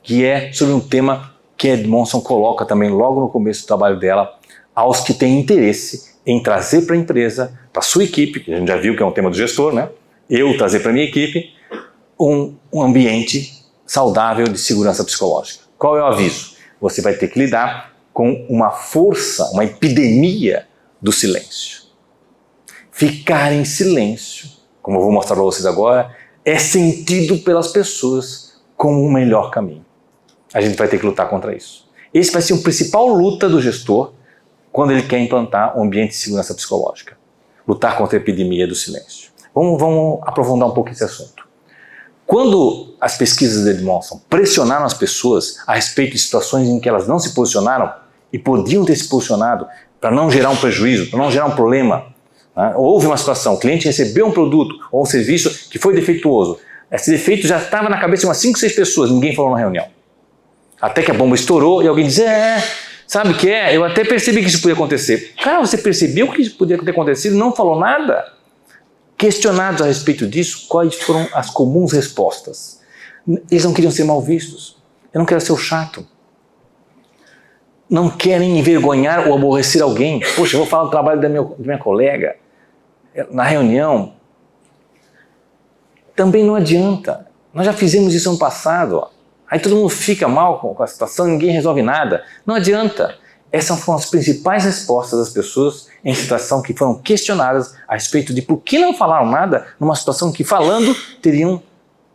que é sobre um tema que a Edmondson coloca também logo no começo do trabalho dela, aos que têm interesse em trazer para a empresa, para a sua equipe, que a gente já viu que é um tema do gestor, né? Eu trazer para a minha equipe um ambiente saudável de segurança psicológica. Qual é o aviso? Você vai ter que lidar com uma força, uma epidemia do silêncio. Ficar em silêncio, como eu vou mostrar para vocês agora, é sentido pelas pessoas como o melhor caminho. A gente vai ter que lutar contra isso. Esse vai ser a principal luta do gestor quando ele quer implantar um ambiente de segurança psicológica. Lutar contra a epidemia do silêncio. Vamos aprofundar um pouco esse assunto. Quando as pesquisas demonstram pressionaram as pessoas a respeito de situações em que elas não se posicionaram e podiam ter se posicionado para não gerar um prejuízo, para não gerar um problema, né? Houve uma situação, o cliente recebeu um produto ou um serviço que foi defeituoso. Esse defeito já estava na cabeça de umas 5, 6 pessoas, ninguém falou na reunião. Até que a bomba estourou e alguém disse, sabe o que é? Eu até percebi que isso podia acontecer. Cara, você percebeu que isso podia ter acontecido e não falou nada? Questionados a respeito disso, quais foram as comuns respostas? Eles não queriam ser mal vistos. Eu não quero ser o chato. Não querem envergonhar ou aborrecer alguém. Poxa, eu vou falar do trabalho da minha colega na reunião. Também não adianta. Nós já fizemos isso ano passado. Ó. Aí todo mundo fica mal com a situação, ninguém resolve nada. Não adianta. Essas foram as principais respostas das pessoas em situação que foram questionadas a respeito de por que não falaram nada numa situação que falando teriam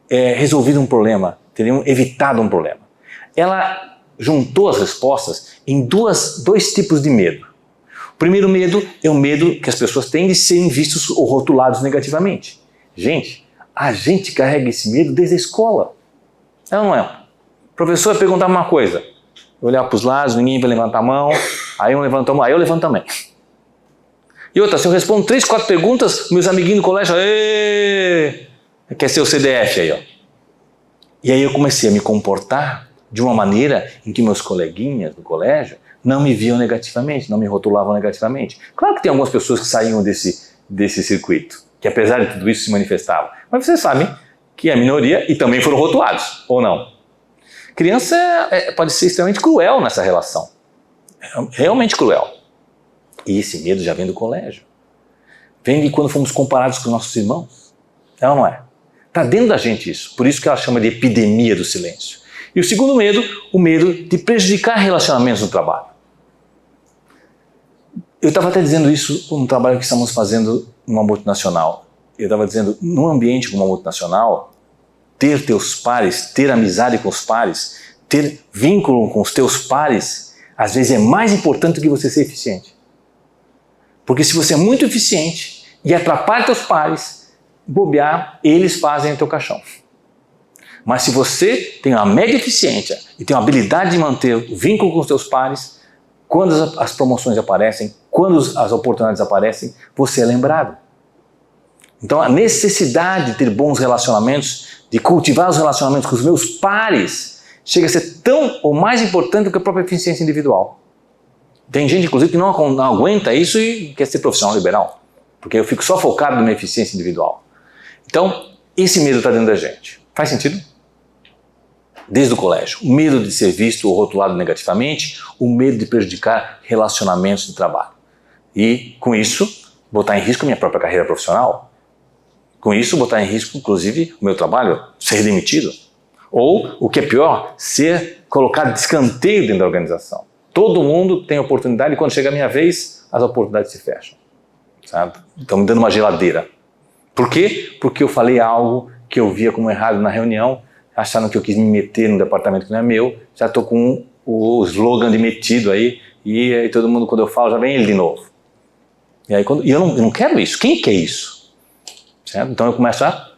resolvido um problema, teriam evitado um problema. Ela juntou as respostas em dois tipos de medo. O primeiro medo é o medo que as pessoas têm de serem vistos ou rotulados negativamente. Gente, a gente carrega esse medo desde a escola. É ou não é? O professor vai perguntar uma coisa, eu olhar para os lados, ninguém vai levantar a mão, aí um levanta a mão, aí eu levanto também. E outra, se eu respondo 3, 4 perguntas, meus amiguinhos do colégio, quer ser o CDF aí, ó. E aí eu comecei a me comportar de uma maneira em que meus coleguinhas do colégio não me viam negativamente, não me rotulavam negativamente. Claro que tem algumas pessoas que saíam desse circuito, que apesar de tudo isso se manifestavam. Mas vocês sabem que é a minoria e também foram rotulados, ou não? Criança pode ser extremamente cruel nessa relação. Realmente cruel. E esse medo já vem do colégio. Vem de quando fomos comparados com nossos irmãos. É ou não é? Está dentro da gente isso. Por isso que ela chama de epidemia do silêncio. E o segundo medo, o medo de prejudicar relacionamentos no trabalho. Eu estava até dizendo isso no trabalho que estamos fazendo numa multinacional. Eu estava dizendo, num ambiente como uma multinacional, ter teus pares, ter amizade com os pares, ter vínculo com os teus pares, às vezes é mais importante do que você ser eficiente. Porque se você é muito eficiente e atrapalha teus pares, bobear, eles fazem o teu caixão. Mas se você tem uma média eficiência e tem uma habilidade de manter o vínculo com os teus pares, quando as promoções aparecem, quando as oportunidades aparecem, você é lembrado. Então a necessidade de ter bons relacionamentos, de cultivar os relacionamentos com os meus pares, chega a ser tão ou mais importante do que a própria eficiência individual. Tem gente, inclusive, que não aguenta isso e quer ser profissional liberal, porque eu fico só focado na minha eficiência individual. Então, esse medo está dentro da gente. Faz sentido? Desde o colégio. O medo de ser visto ou rotulado negativamente, o medo de prejudicar relacionamentos de trabalho. E, com isso, botar em risco a minha própria carreira profissional. Com isso, botar em risco, inclusive, o meu trabalho, ser demitido. Ou, o que é pior, ser colocado de escanteio dentro da organização. Todo mundo tem oportunidade e quando chega a minha vez, as oportunidades se fecham. Sabe? Estão me dando uma geladeira. Por quê? Porque eu falei algo que eu via como errado na reunião, acharam que eu quis me meter num departamento que não é meu, já estou com o slogan de metido aí, e aí todo mundo, quando eu falo, já vem ele de novo. E aí, eu não quero isso. Quem quer isso? Certo? Então eu começo a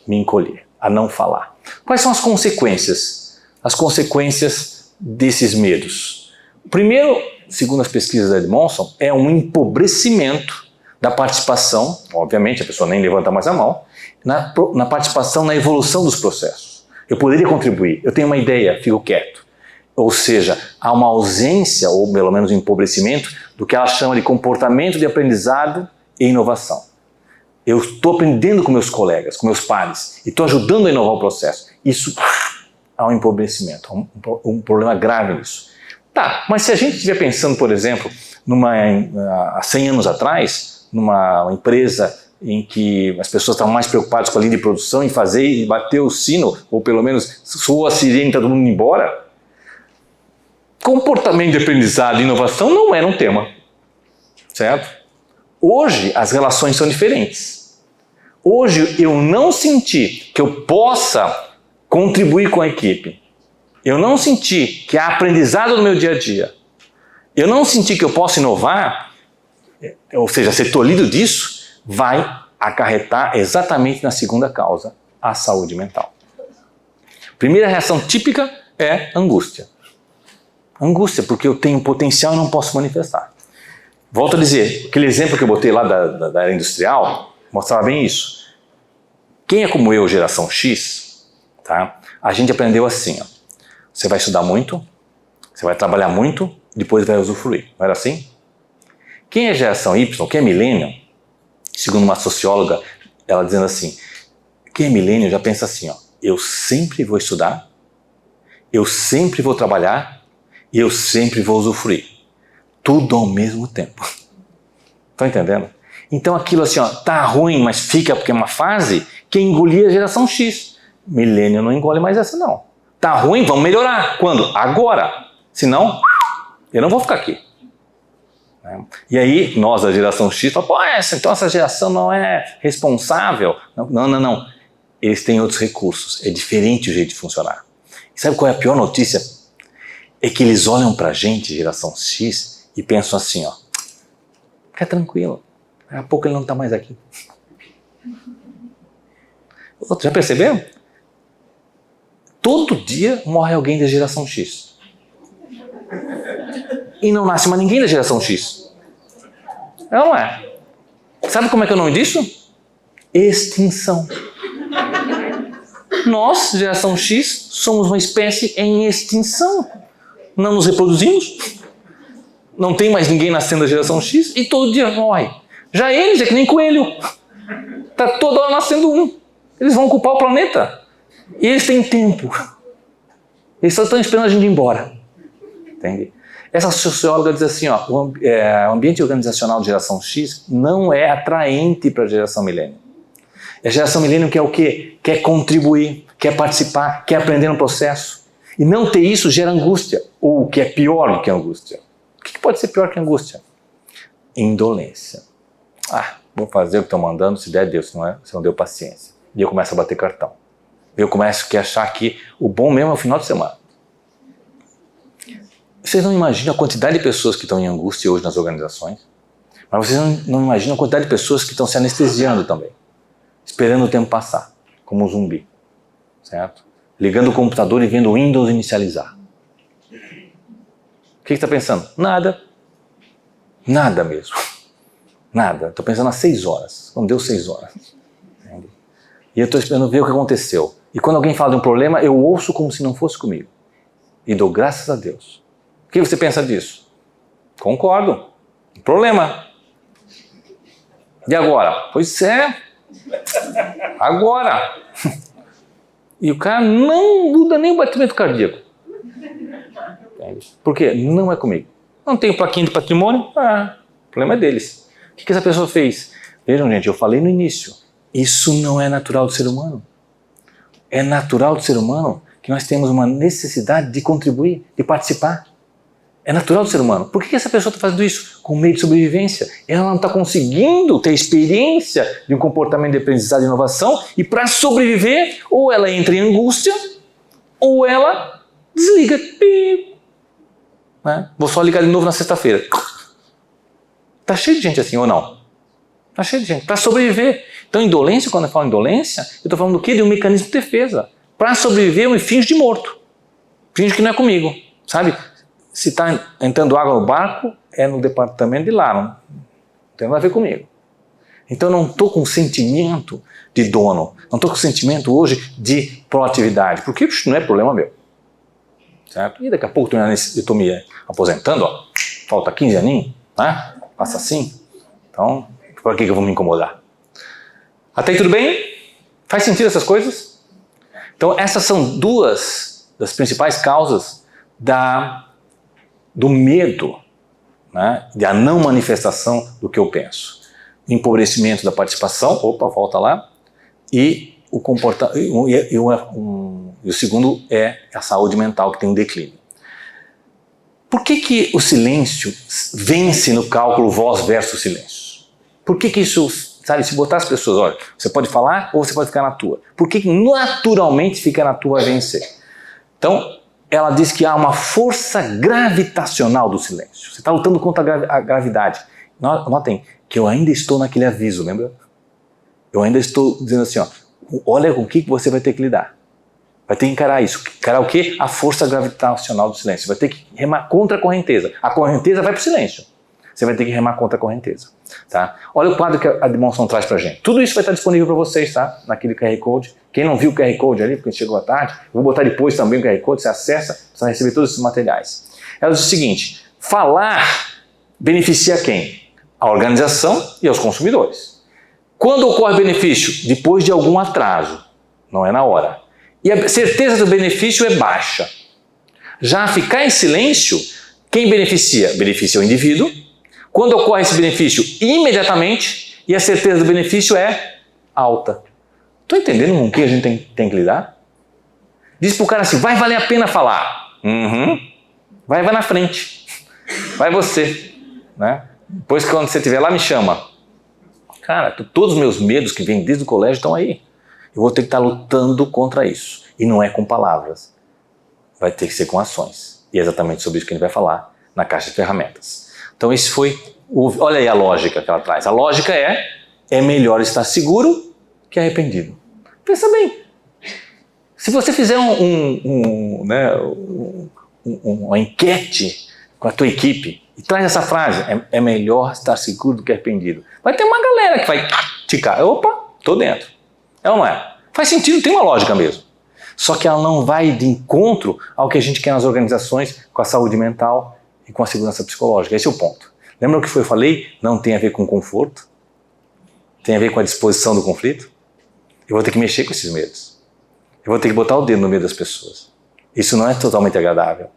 me encolher, a não falar. Quais são as consequências? As consequências desses medos. Primeiro, segundo as pesquisas da demonstram, é um empobrecimento da participação, obviamente a pessoa nem levanta mais a mão, na participação na evolução dos processos. Eu poderia contribuir, eu tenho uma ideia, fico quieto. Ou seja, há uma ausência, ou pelo menos um empobrecimento, do que ela chama de comportamento de aprendizado e inovação. Eu estou aprendendo com meus colegas, com meus pares, e estou ajudando a inovar o processo. Isso há um empobrecimento, um problema grave nisso. Tá, mas se a gente estiver pensando, por exemplo, há 100 anos atrás, numa empresa em que as pessoas estavam mais preocupadas com a linha de produção em fazer e bater o sino, ou pelo menos soou a sirene e está todo mundo indo embora, comportamento de aprendizado e inovação não era um tema, certo? Hoje as relações são diferentes. Hoje eu não senti que eu possa contribuir com a equipe. Eu não senti que há aprendizado no meu dia a dia. Eu não senti que eu posso inovar, ou seja, ser tolhido disso, vai acarretar exatamente na segunda causa, a saúde mental. Primeira reação típica é angústia. Angústia, porque eu tenho potencial e não posso manifestar. Volto a dizer, aquele exemplo que eu botei lá da era industrial, mostrava bem isso. Quem é como eu, geração X, tá? A gente aprendeu assim, ó. Você vai estudar muito, você vai trabalhar muito, depois vai usufruir. Não era assim? Quem é geração Y, quem é millennial, segundo uma socióloga, ela dizendo assim, quem é millennial já pensa assim, ó, eu sempre vou estudar, eu sempre vou trabalhar e eu sempre vou usufruir. Tudo ao mesmo tempo. Estão entendendo? Então aquilo assim, ó, tá ruim, mas fica porque é uma fase, quem engolia a geração X. Millennial não engole mais essa não. Tá ruim, vamos melhorar. Quando? Agora. Senão, eu não vou ficar aqui. E aí, nós, a geração X, falamos, pô, então essa geração não é responsável. Não. Eles têm outros recursos. É diferente o jeito de funcionar. E sabe qual é a pior notícia? É que eles olham pra gente, geração X, e pensam assim, ó, fica tranquilo, daqui a pouco ele não tá mais aqui. Já perceberam? Todo dia morre alguém da geração X. E não nasce mais ninguém da geração X. Não é? Sabe como é que é o nome disso? Extinção. Nós, geração X, somos uma espécie em extinção. Não nos reproduzimos. Não tem mais ninguém nascendo da geração X e todo dia morre. Já eles é que nem coelho. Está toda hora nascendo um. Eles vão ocupar o planeta. E eles têm tempo. Eles só estão esperando a gente ir embora. Entende? Essa socióloga diz assim, ó, o ambiente organizacional de geração X não é atraente para a geração milênio. A geração milênio quer o quê? Quer contribuir, quer participar, quer aprender no processo. E não ter isso gera angústia, ou o que é pior do que angústia. O que pode ser pior que angústia? Indolência. Vou fazer o que estão mandando, se der, deu, se não deu, paciência. E eu começo a bater cartão. Eu começo a achar que o bom mesmo é o final de semana. Vocês não imaginam a quantidade de pessoas que estão em angústia hoje nas organizações? Mas vocês não imaginam a quantidade de pessoas que estão se anestesiando também. Esperando o tempo passar, como um zumbi. Certo? Ligando o computador e vendo o Windows inicializar. O que está pensando? Nada. Nada mesmo. Nada. Estou pensando há 6 horas. Não deu 6 horas. Entende? E eu estou esperando ver o que aconteceu. E quando alguém fala de um problema, eu ouço como se não fosse comigo. E dou graças a Deus. O que você pensa disso? Concordo. Problema. E agora? Pois é. Agora. E o cara não muda nem o batimento cardíaco. Por quê? Não é comigo. Não tenho plaquinha de patrimônio? O problema é deles. O que essa pessoa fez? Vejam, gente, eu falei no início. Isso não é natural do ser humano. É natural do ser humano que nós temos uma necessidade de contribuir, de participar. É natural do ser humano. Por que essa pessoa está fazendo isso? Com meio de sobrevivência. Ela não está conseguindo ter experiência de um comportamento de aprendizado e inovação e para sobreviver, ou ela entra em angústia, ou ela desliga. Né? Vou só ligar de novo na sexta-feira. Está cheio de gente assim, ou não? Está cheio de gente. Para sobreviver. Então, indolência, quando eu falo indolência, eu estou falando do quê? De um mecanismo de defesa. Para sobreviver, eu me finjo de morto. Finjo que não é comigo. Sabe? Se está entrando água no barco, é no departamento de lá, não tem nada a ver comigo. Então eu não estou com sentimento de dono, não estou com sentimento hoje de proatividade, porque isso não é problema meu. Certo? E daqui a pouco eu estou me aposentando, ó, falta 15 aninhos, né? Passa assim, então por que eu vou me incomodar? Até aí tudo bem? Faz sentido essas coisas? Então essas são 2 das principais causas do medo, né, da não manifestação do que eu penso. Empobrecimento da participação, volta lá, e o o segundo é a saúde mental, que tem um declínio. Por que o silêncio vence no cálculo voz versus silêncio? Por que isso, sabe, se botar as pessoas, olha, você pode falar ou você pode ficar na tua. Por que naturalmente ficar na tua vai vencer? Então, ela diz que há uma força gravitacional do silêncio. Você está lutando contra a gravidade. Notem que eu ainda estou naquele aviso, lembra? Eu ainda estou dizendo assim, ó, olha com o que você vai ter que lidar. Vai ter que encarar isso. Encarar o quê? A força gravitacional do silêncio. Vai ter que remar contra a correnteza. A correnteza vai para o silêncio. Você vai ter que remar contra a correnteza. Tá? Olha o quadro que a demonstração traz para a gente. Tudo isso vai estar disponível para vocês, tá? Naquele QR Code. Quem não viu o QR Code ali, porque chegou à tarde, eu vou botar depois também o QR Code, você acessa, você vai receber todos esses materiais. Ela diz o seguinte, falar beneficia quem? A organização e aos consumidores. Quando ocorre benefício? Depois de algum atraso, não é na hora. E a certeza do benefício é baixa. Já ficar em silêncio, quem beneficia? Beneficia o indivíduo. Quando ocorre esse benefício? Imediatamente. E a certeza do benefício é alta. Estou entendendo com o que a gente tem que lidar? Diz para o cara assim, vai valer a pena falar. Uhum. Vai na frente. Vai você. Né? Depois que quando você estiver lá, me chama. Cara, todos os meus medos que vêm desde o colégio estão aí. Eu vou ter que estar lutando contra isso. E não é com palavras. Vai ter que ser com ações. E é exatamente sobre isso que a gente vai falar na caixa de ferramentas. Então esse foi, olha aí a lógica que ela traz. A lógica é melhor estar seguro que arrependido. Pensa bem. Se você fizer uma enquete com a tua equipe e traz essa frase, é melhor estar seguro do que arrependido. Vai ter uma galera que vai ticar. Opa, tô dentro. É ou não é? Faz sentido, tem uma lógica mesmo. Só que ela não vai de encontro ao que a gente quer nas organizações com a saúde mental e com a segurança psicológica. Esse é o ponto. Lembra o que eu falei? Não tem a ver com conforto, tem a ver com a disposição do conflito. Eu vou ter que mexer com esses medos. Eu vou ter que botar o dedo no medo das pessoas. Isso não é totalmente agradável,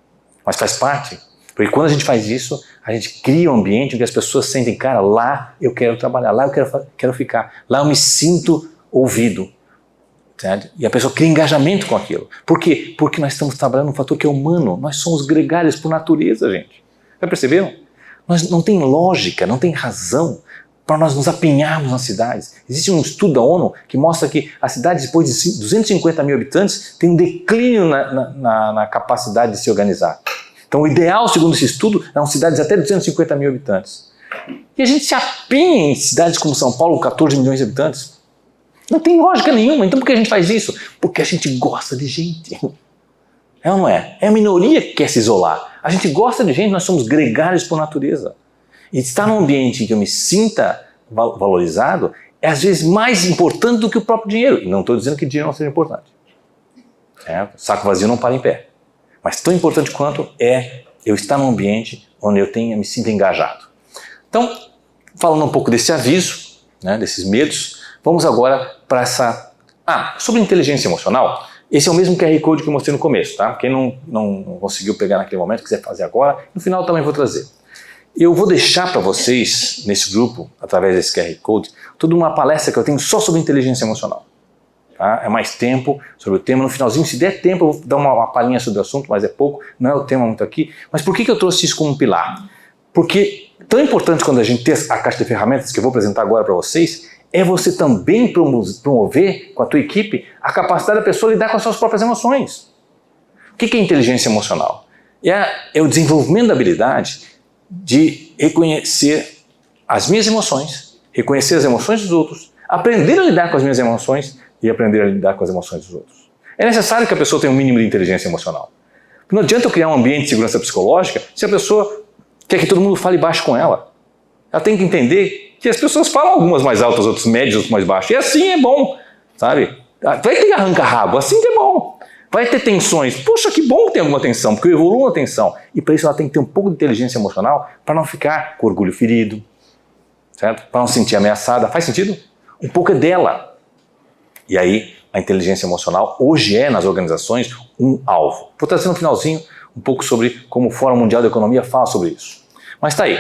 mas faz parte. Porque quando a gente faz isso, a gente cria um ambiente em que as pessoas sentem, cara, lá eu quero trabalhar, lá eu quero ficar, lá eu me sinto ouvido. Certo? E a pessoa cria engajamento com aquilo. Por quê? Porque nós estamos trabalhando um fator que é humano. Nós somos gregários por natureza, gente. Já perceberam? Nós não tem lógica, não tem razão para nós nos apinharmos nas cidades. Existe um estudo da ONU que mostra que as cidades, depois de 250 mil habitantes, têm um declínio na capacidade de se organizar. Então o ideal, segundo esse estudo, são cidades até 250 mil habitantes. E a gente se apinha em cidades como São Paulo, 14 milhões de habitantes. Não tem lógica nenhuma. Então por que a gente faz isso? Porque a gente gosta de gente. É ou não é? É a minoria que quer se isolar. A gente gosta de gente, nós somos gregários por natureza. E estar num ambiente em que eu me sinta valorizado é às vezes mais importante do que o próprio dinheiro. E não estou dizendo que dinheiro não seja importante. Saco vazio não para em pé. Mas tão importante quanto é eu estar num ambiente onde eu me sinto engajado. Então, falando um pouco desse aviso, né, desses medos, vamos agora para essa... sobre inteligência emocional, esse é o mesmo QR Code que eu mostrei no começo, tá? Quem não conseguiu pegar naquele momento, quiser fazer agora, no final também vou trazer. Eu vou deixar para vocês, nesse grupo, através desse QR Code, toda uma palestra que eu tenho só sobre inteligência emocional. Tá? É mais tempo sobre o tema. No finalzinho, se der tempo, eu vou dar uma palhinha sobre o assunto, mas é pouco, não é o tema muito aqui. Mas por que eu trouxe isso como um pilar? Porque tão importante quando a gente tem a caixa de ferramentas que eu vou apresentar agora para vocês, é você também promover com a tua equipe a capacidade da pessoa lidar com as suas próprias emoções. O que é inteligência emocional? É o desenvolvimento da habilidade de reconhecer as minhas emoções, reconhecer as emoções dos outros, aprender a lidar com as minhas emoções e aprender a lidar com as emoções dos outros. É necessário que a pessoa tenha um mínimo de inteligência emocional. Não adianta eu criar um ambiente de segurança psicológica se a pessoa quer que todo mundo fale baixo com ela. Ela tem que entender que as pessoas falam algumas mais altas, outras médias, outras mais baixas. E assim é bom, sabe? Vai ter arranca-rabo, assim que é bom. Vai ter tensões. Poxa, que bom que tem alguma tensão, porque eu evoluo na tensão. E para isso ela tem que ter um pouco de inteligência emocional para não ficar com orgulho ferido, certo? Para não se sentir ameaçada. Faz sentido? Um pouco é dela. E aí, a inteligência emocional hoje é, nas organizações, um alvo. Vou trazer no finalzinho um pouco sobre como o Fórum Mundial da Economia fala sobre isso. Mas tá aí.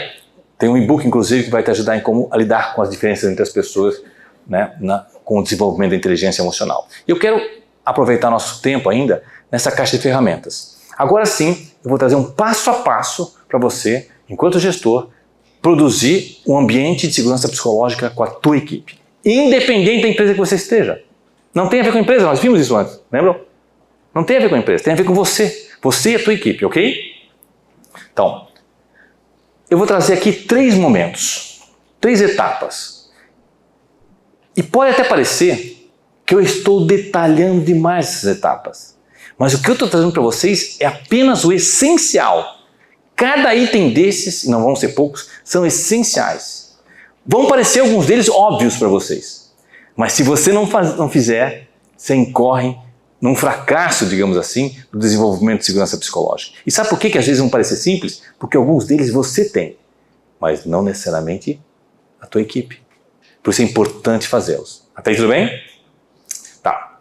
Tem um e-book, inclusive, que vai te ajudar em como a lidar com as diferenças entre as pessoas, né, com o desenvolvimento da inteligência emocional. E eu quero aproveitar nosso tempo ainda nessa caixa de ferramentas. Agora sim, eu vou trazer um passo a passo para você, enquanto gestor, produzir um ambiente de segurança psicológica com a tua equipe, independente da empresa que você esteja. Não tem a ver com a empresa, nós vimos isso antes, lembram? Não tem a ver com a empresa, tem a ver com você e a tua equipe, ok? Então, eu vou trazer aqui 3 momentos, 3 etapas. E pode até parecer que eu estou detalhando demais essas etapas. Mas o que eu estou trazendo para vocês é apenas o essencial. Cada item desses, e não vão ser poucos, são essenciais. Vão parecer alguns deles óbvios para vocês. Mas se você não fizer, você incorre num fracasso, digamos assim, do desenvolvimento de segurança psicológica. E sabe por que às vezes vão parecer simples? Porque alguns deles você tem, mas não necessariamente a tua equipe. Por isso é importante fazê-los. Até aí tudo bem? Tá.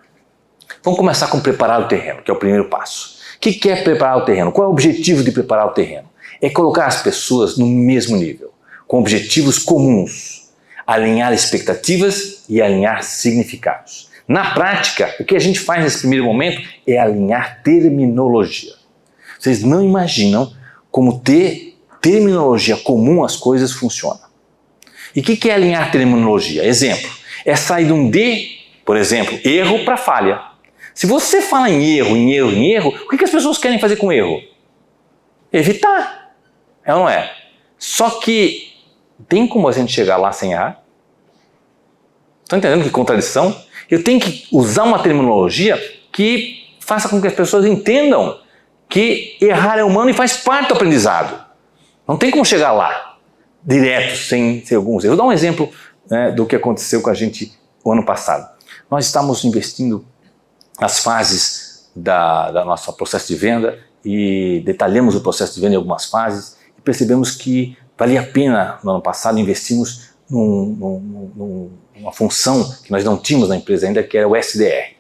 Vamos começar com preparar o terreno, que é o primeiro passo. O que é preparar o terreno? Qual é o objetivo de preparar o terreno? É colocar as pessoas no mesmo nível, com objetivos comuns, alinhar expectativas e alinhar significados. Na prática, o que a gente faz nesse primeiro momento é alinhar terminologia. Vocês não imaginam como ter terminologia comum as coisas funcionam. E o que é alinhar terminologia? Exemplo, é sair de um D, por exemplo, erro para falha. Se você fala em erro, o que as pessoas querem fazer com erro? Evitar. É ou não é? Só que tem como a gente chegar lá sem errar? Estão entendendo que contradição? Eu tenho que usar uma terminologia que faça com que as pessoas entendam que errar é humano e faz parte do aprendizado. Não tem como chegar lá direto, sem ter alguns erros. Vou dar um exemplo, né, do que aconteceu com a gente o ano passado. Nós estamos investindo nas fases da nosso processo de venda e detalhamos o processo de venda em algumas fases e percebemos que valia a pena, no ano passado, investirmos numa função que nós não tínhamos na empresa ainda, que era o SDR.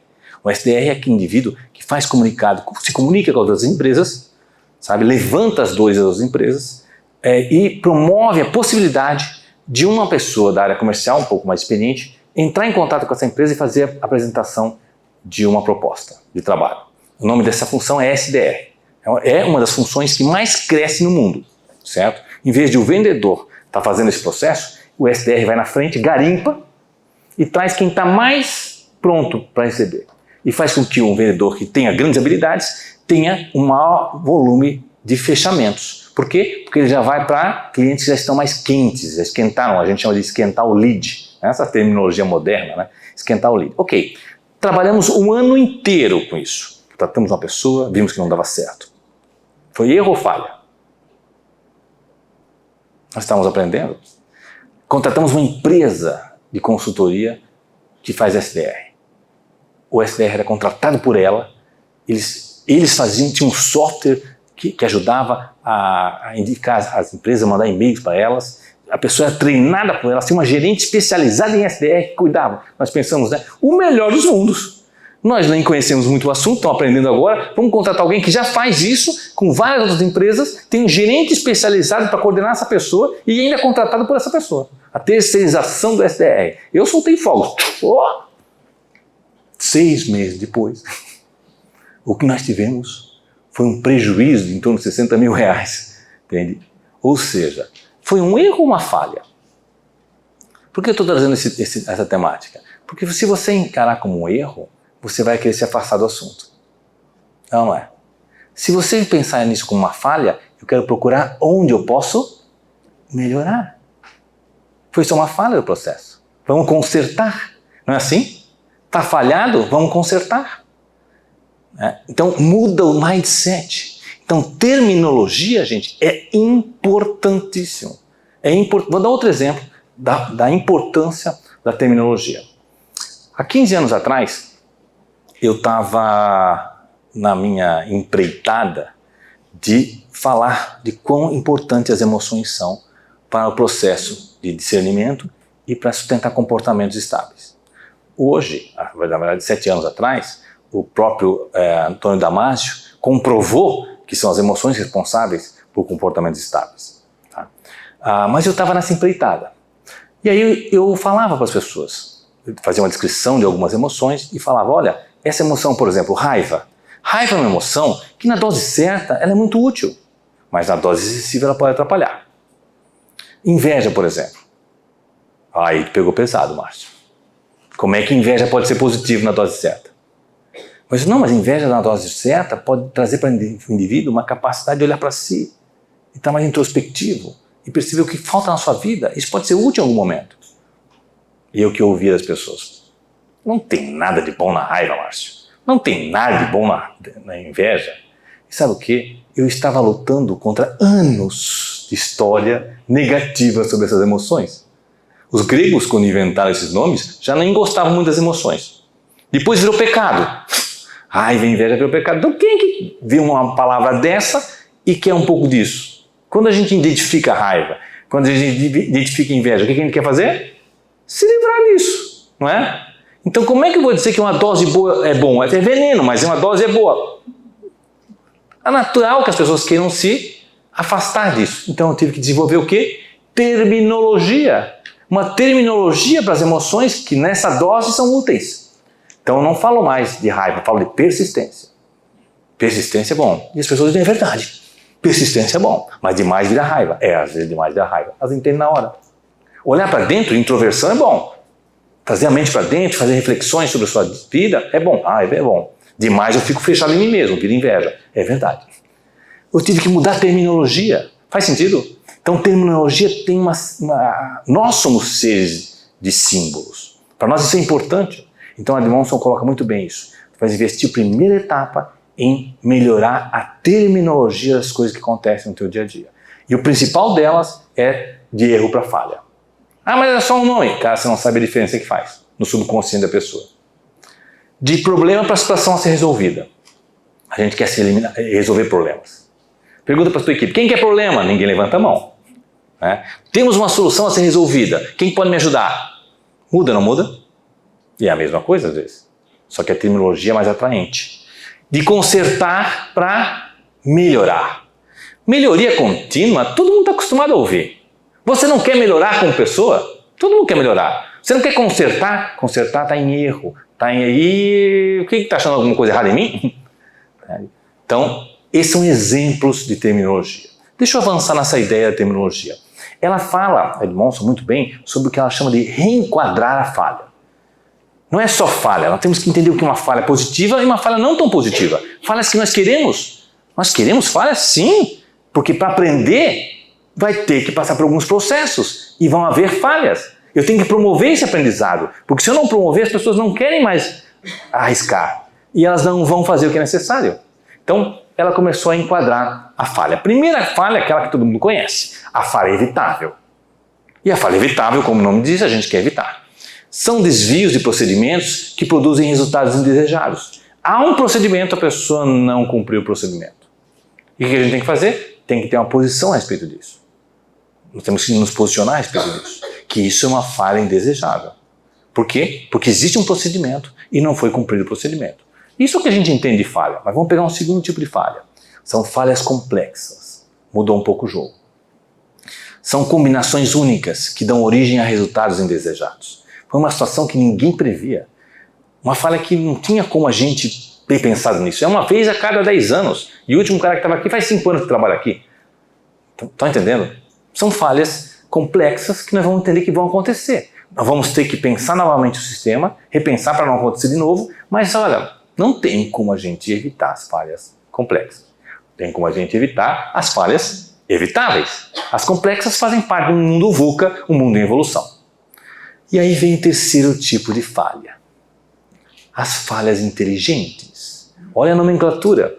O SDR é aquele indivíduo que faz comunicado, se comunica com outras empresas, sabe, levanta as dores das empresas e promove a possibilidade de uma pessoa da área comercial, um pouco mais experiente, entrar em contato com essa empresa e fazer a apresentação de uma proposta de trabalho. O nome dessa função é SDR. É uma das funções que mais cresce no mundo, certo? Em vez de o vendedor estar fazendo esse processo, o SDR vai na frente, garimpa e traz quem está mais pronto para receber. E faz com que um vendedor que tenha grandes habilidades tenha um maior volume de fechamentos. Por quê? Porque ele já vai para clientes que já estão mais quentes, já esquentaram, a gente chama de esquentar o lead. Essa terminologia moderna, né? Esquentar o lead. Ok, trabalhamos um ano inteiro com isso. Tratamos uma pessoa, vimos que não dava certo. Foi erro ou falha? Nós estamos aprendendo. Contratamos uma empresa de consultoria que faz SDR. O SDR era contratado por ela, eles tinham um software que ajudava a indicar as empresas, a mandar e-mails para elas. A pessoa era treinada por ela, tinha uma gerente especializada em SDR que cuidava. Nós pensamos, né, o melhor dos mundos. Nós nem conhecemos muito o assunto, estamos aprendendo agora, vamos contratar alguém que já faz isso com várias outras empresas, tem um gerente especializado para coordenar essa pessoa e ainda é contratado por essa pessoa. A terceirização do SDR. Eu soltei fogos. 6 meses depois, o que nós tivemos foi um prejuízo de em torno de 60 mil reais. Entende? Ou seja, foi um erro ou uma falha? Por que eu estou trazendo essa temática? Porque se você encarar como um erro, você vai querer se afastar do assunto. Não é? Se você pensar nisso como uma falha, eu quero procurar onde eu posso melhorar. Foi só uma falha do processo. Vamos consertar. Não é assim? Está falhado? Vamos consertar. Então muda o mindset. Então terminologia, gente, é importantíssimo. Vou dar outro exemplo da importância da terminologia. Há 15 anos atrás, eu estava na minha empreitada de falar de quão importantes as emoções são para o processo de discernimento e para sustentar comportamentos estáveis. Hoje, na verdade 7 anos atrás, o próprio Antônio Damasio comprovou que são as emoções responsáveis por comportamentos estáveis. Tá? Mas eu estava nessa empreitada. E aí eu falava para as pessoas, fazia uma descrição de algumas emoções e falava, olha, essa emoção, por exemplo, raiva. Raiva é uma emoção que na dose certa ela é muito útil, mas na dose excessiva ela pode atrapalhar. Inveja, por exemplo. Aí pegou pesado, Márcio. Como é que inveja pode ser positivo na dose certa? Mas inveja na dose certa pode trazer para o indivíduo uma capacidade de olhar para si, e estar mais introspectivo, e perceber o que falta na sua vida. Isso pode ser útil em algum momento. E eu que ouvi das pessoas. Não tem nada de bom na raiva, Márcio. Não tem nada de bom na inveja. E sabe o quê? Eu estava lutando contra anos de história negativa sobre essas emoções. Os gregos, quando inventaram esses nomes, já nem gostavam muito das emoções. Depois virou pecado. Raiva e inveja virou pecado. Então quem é que vê uma palavra dessa e quer um pouco disso? Quando a gente identifica a raiva, quando a gente identifica a inveja, o que a gente quer fazer? Se livrar disso, não é? Então como é que eu vou dizer que uma dose boa é bom? É veneno, mas uma dose é boa. É natural que as pessoas queiram se afastar disso. Então eu tive que desenvolver o quê? Terminologia. Uma terminologia para as emoções que nessa dose são úteis. Então eu não falo mais de raiva, eu falo de persistência. Persistência é bom. E as pessoas dizem, é verdade. Persistência é bom, mas demais vira raiva. Às vezes demais vira raiva. Elas entendem na hora. Olhar para dentro, introversão é bom. Trazer a mente para dentro, fazer reflexões sobre a sua vida é bom. Raiva é bom. Demais eu fico fechado em mim mesmo, vira inveja. É verdade. Eu tive que mudar a terminologia. Faz sentido? Então terminologia tem nós somos seres de símbolos. Para nós isso é importante. Então a Edmondson coloca muito bem isso. Você vai investir a primeira etapa em melhorar a terminologia das coisas que acontecem no teu dia a dia. E o principal delas é de erro para falha. Mas é só um nome. Cara, você não sabe a diferença que faz no subconsciente da pessoa. De problema para situação a ser resolvida. A gente quer resolver problemas. Pergunta para a tua equipe, quem quer problema? Ninguém levanta a mão. Né? Temos uma solução a ser resolvida. Quem pode me ajudar? Muda, não muda? E é a mesma coisa às vezes. Só que a terminologia é mais atraente. De consertar para melhorar. Melhoria contínua, todo mundo está acostumado a ouvir. Você não quer melhorar como pessoa? Todo mundo quer melhorar. Você não quer consertar? Consertar está em erro. Está em aí. O que está achando alguma coisa errada em mim? Então, esses são exemplos de terminologia. Deixa eu avançar nessa ideia da terminologia. Ela fala, a Edmondson, muito bem, sobre o que ela chama de reenquadrar a falha. Não é só falha, nós temos que entender o que é uma falha positiva e uma falha não tão positiva. Falhas que nós queremos. Nós queremos falhas, sim, porque para aprender vai ter que passar por alguns processos e vão haver falhas. Eu tenho que promover esse aprendizado, porque se eu não promover, as pessoas não querem mais arriscar e elas não vão fazer o que é necessário. Então, ela começou a enquadrar a falha. A primeira falha é aquela que todo mundo conhece, a falha evitável. E a falha evitável, como o nome diz, a gente quer evitar. São desvios de procedimentos que produzem resultados indesejados. Há um procedimento, a pessoa não cumpriu o procedimento. E o que a gente tem que fazer? Tem que ter uma posição a respeito disso. Nós temos que nos posicionar a respeito disso. Que isso é uma falha indesejável. Por quê? Porque existe um procedimento e não foi cumprido o procedimento. Isso é o que a gente entende de falha, mas vamos pegar um segundo tipo de falha. São falhas complexas. Mudou um pouco o jogo. São combinações únicas que dão origem a resultados indesejados. Foi uma situação que ninguém previa. Uma falha que não tinha como a gente ter pensado nisso. É uma vez a cada 10 anos. E o último cara que estava aqui faz 5 anos que trabalha aqui. Estão entendendo? São falhas complexas que nós vamos entender que vão acontecer. Nós vamos ter que pensar novamente o sistema, repensar para não acontecer de novo, mas olha, não tem como a gente evitar as falhas complexas. Tem como a gente evitar as falhas evitáveis. As complexas fazem parte de um mundo VUCA, um mundo em evolução. E aí vem o terceiro tipo de falha. As falhas inteligentes. Olha a nomenclatura.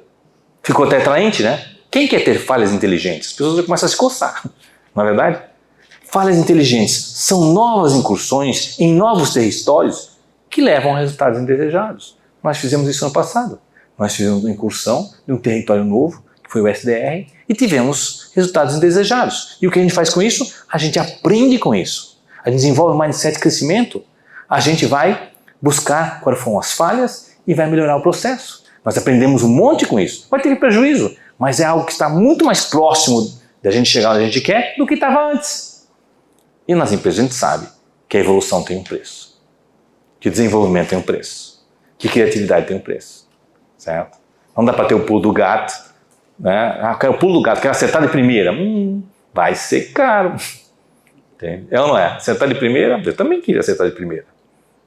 Ficou até atraente, né? Quem quer ter falhas inteligentes? As pessoas começam a se coçar, não é verdade? Falhas inteligentes são novas incursões em novos territórios que levam a resultados indesejados. Nós fizemos isso no passado. Nós fizemos uma incursão de um território novo, que foi o SDR, e tivemos resultados indesejados. E o que a gente faz com isso? A gente aprende com isso. A gente desenvolve um mindset de crescimento. A gente vai buscar quais foram as falhas e vai melhorar o processo. Nós aprendemos um monte com isso. Pode ter prejuízo, mas é algo que está muito mais próximo da gente chegar onde a gente quer do que estava antes. E nas empresas a gente sabe que a evolução tem um preço, que o desenvolvimento tem um preço, que a criatividade tem um preço, certo? Não dá para ter o pulo do gato, né? Ah, quero o pulo do gato, quero acertar de primeira. Vai ser caro. Entende? É ou não é? Acertar de primeira, eu também queria acertar de primeira.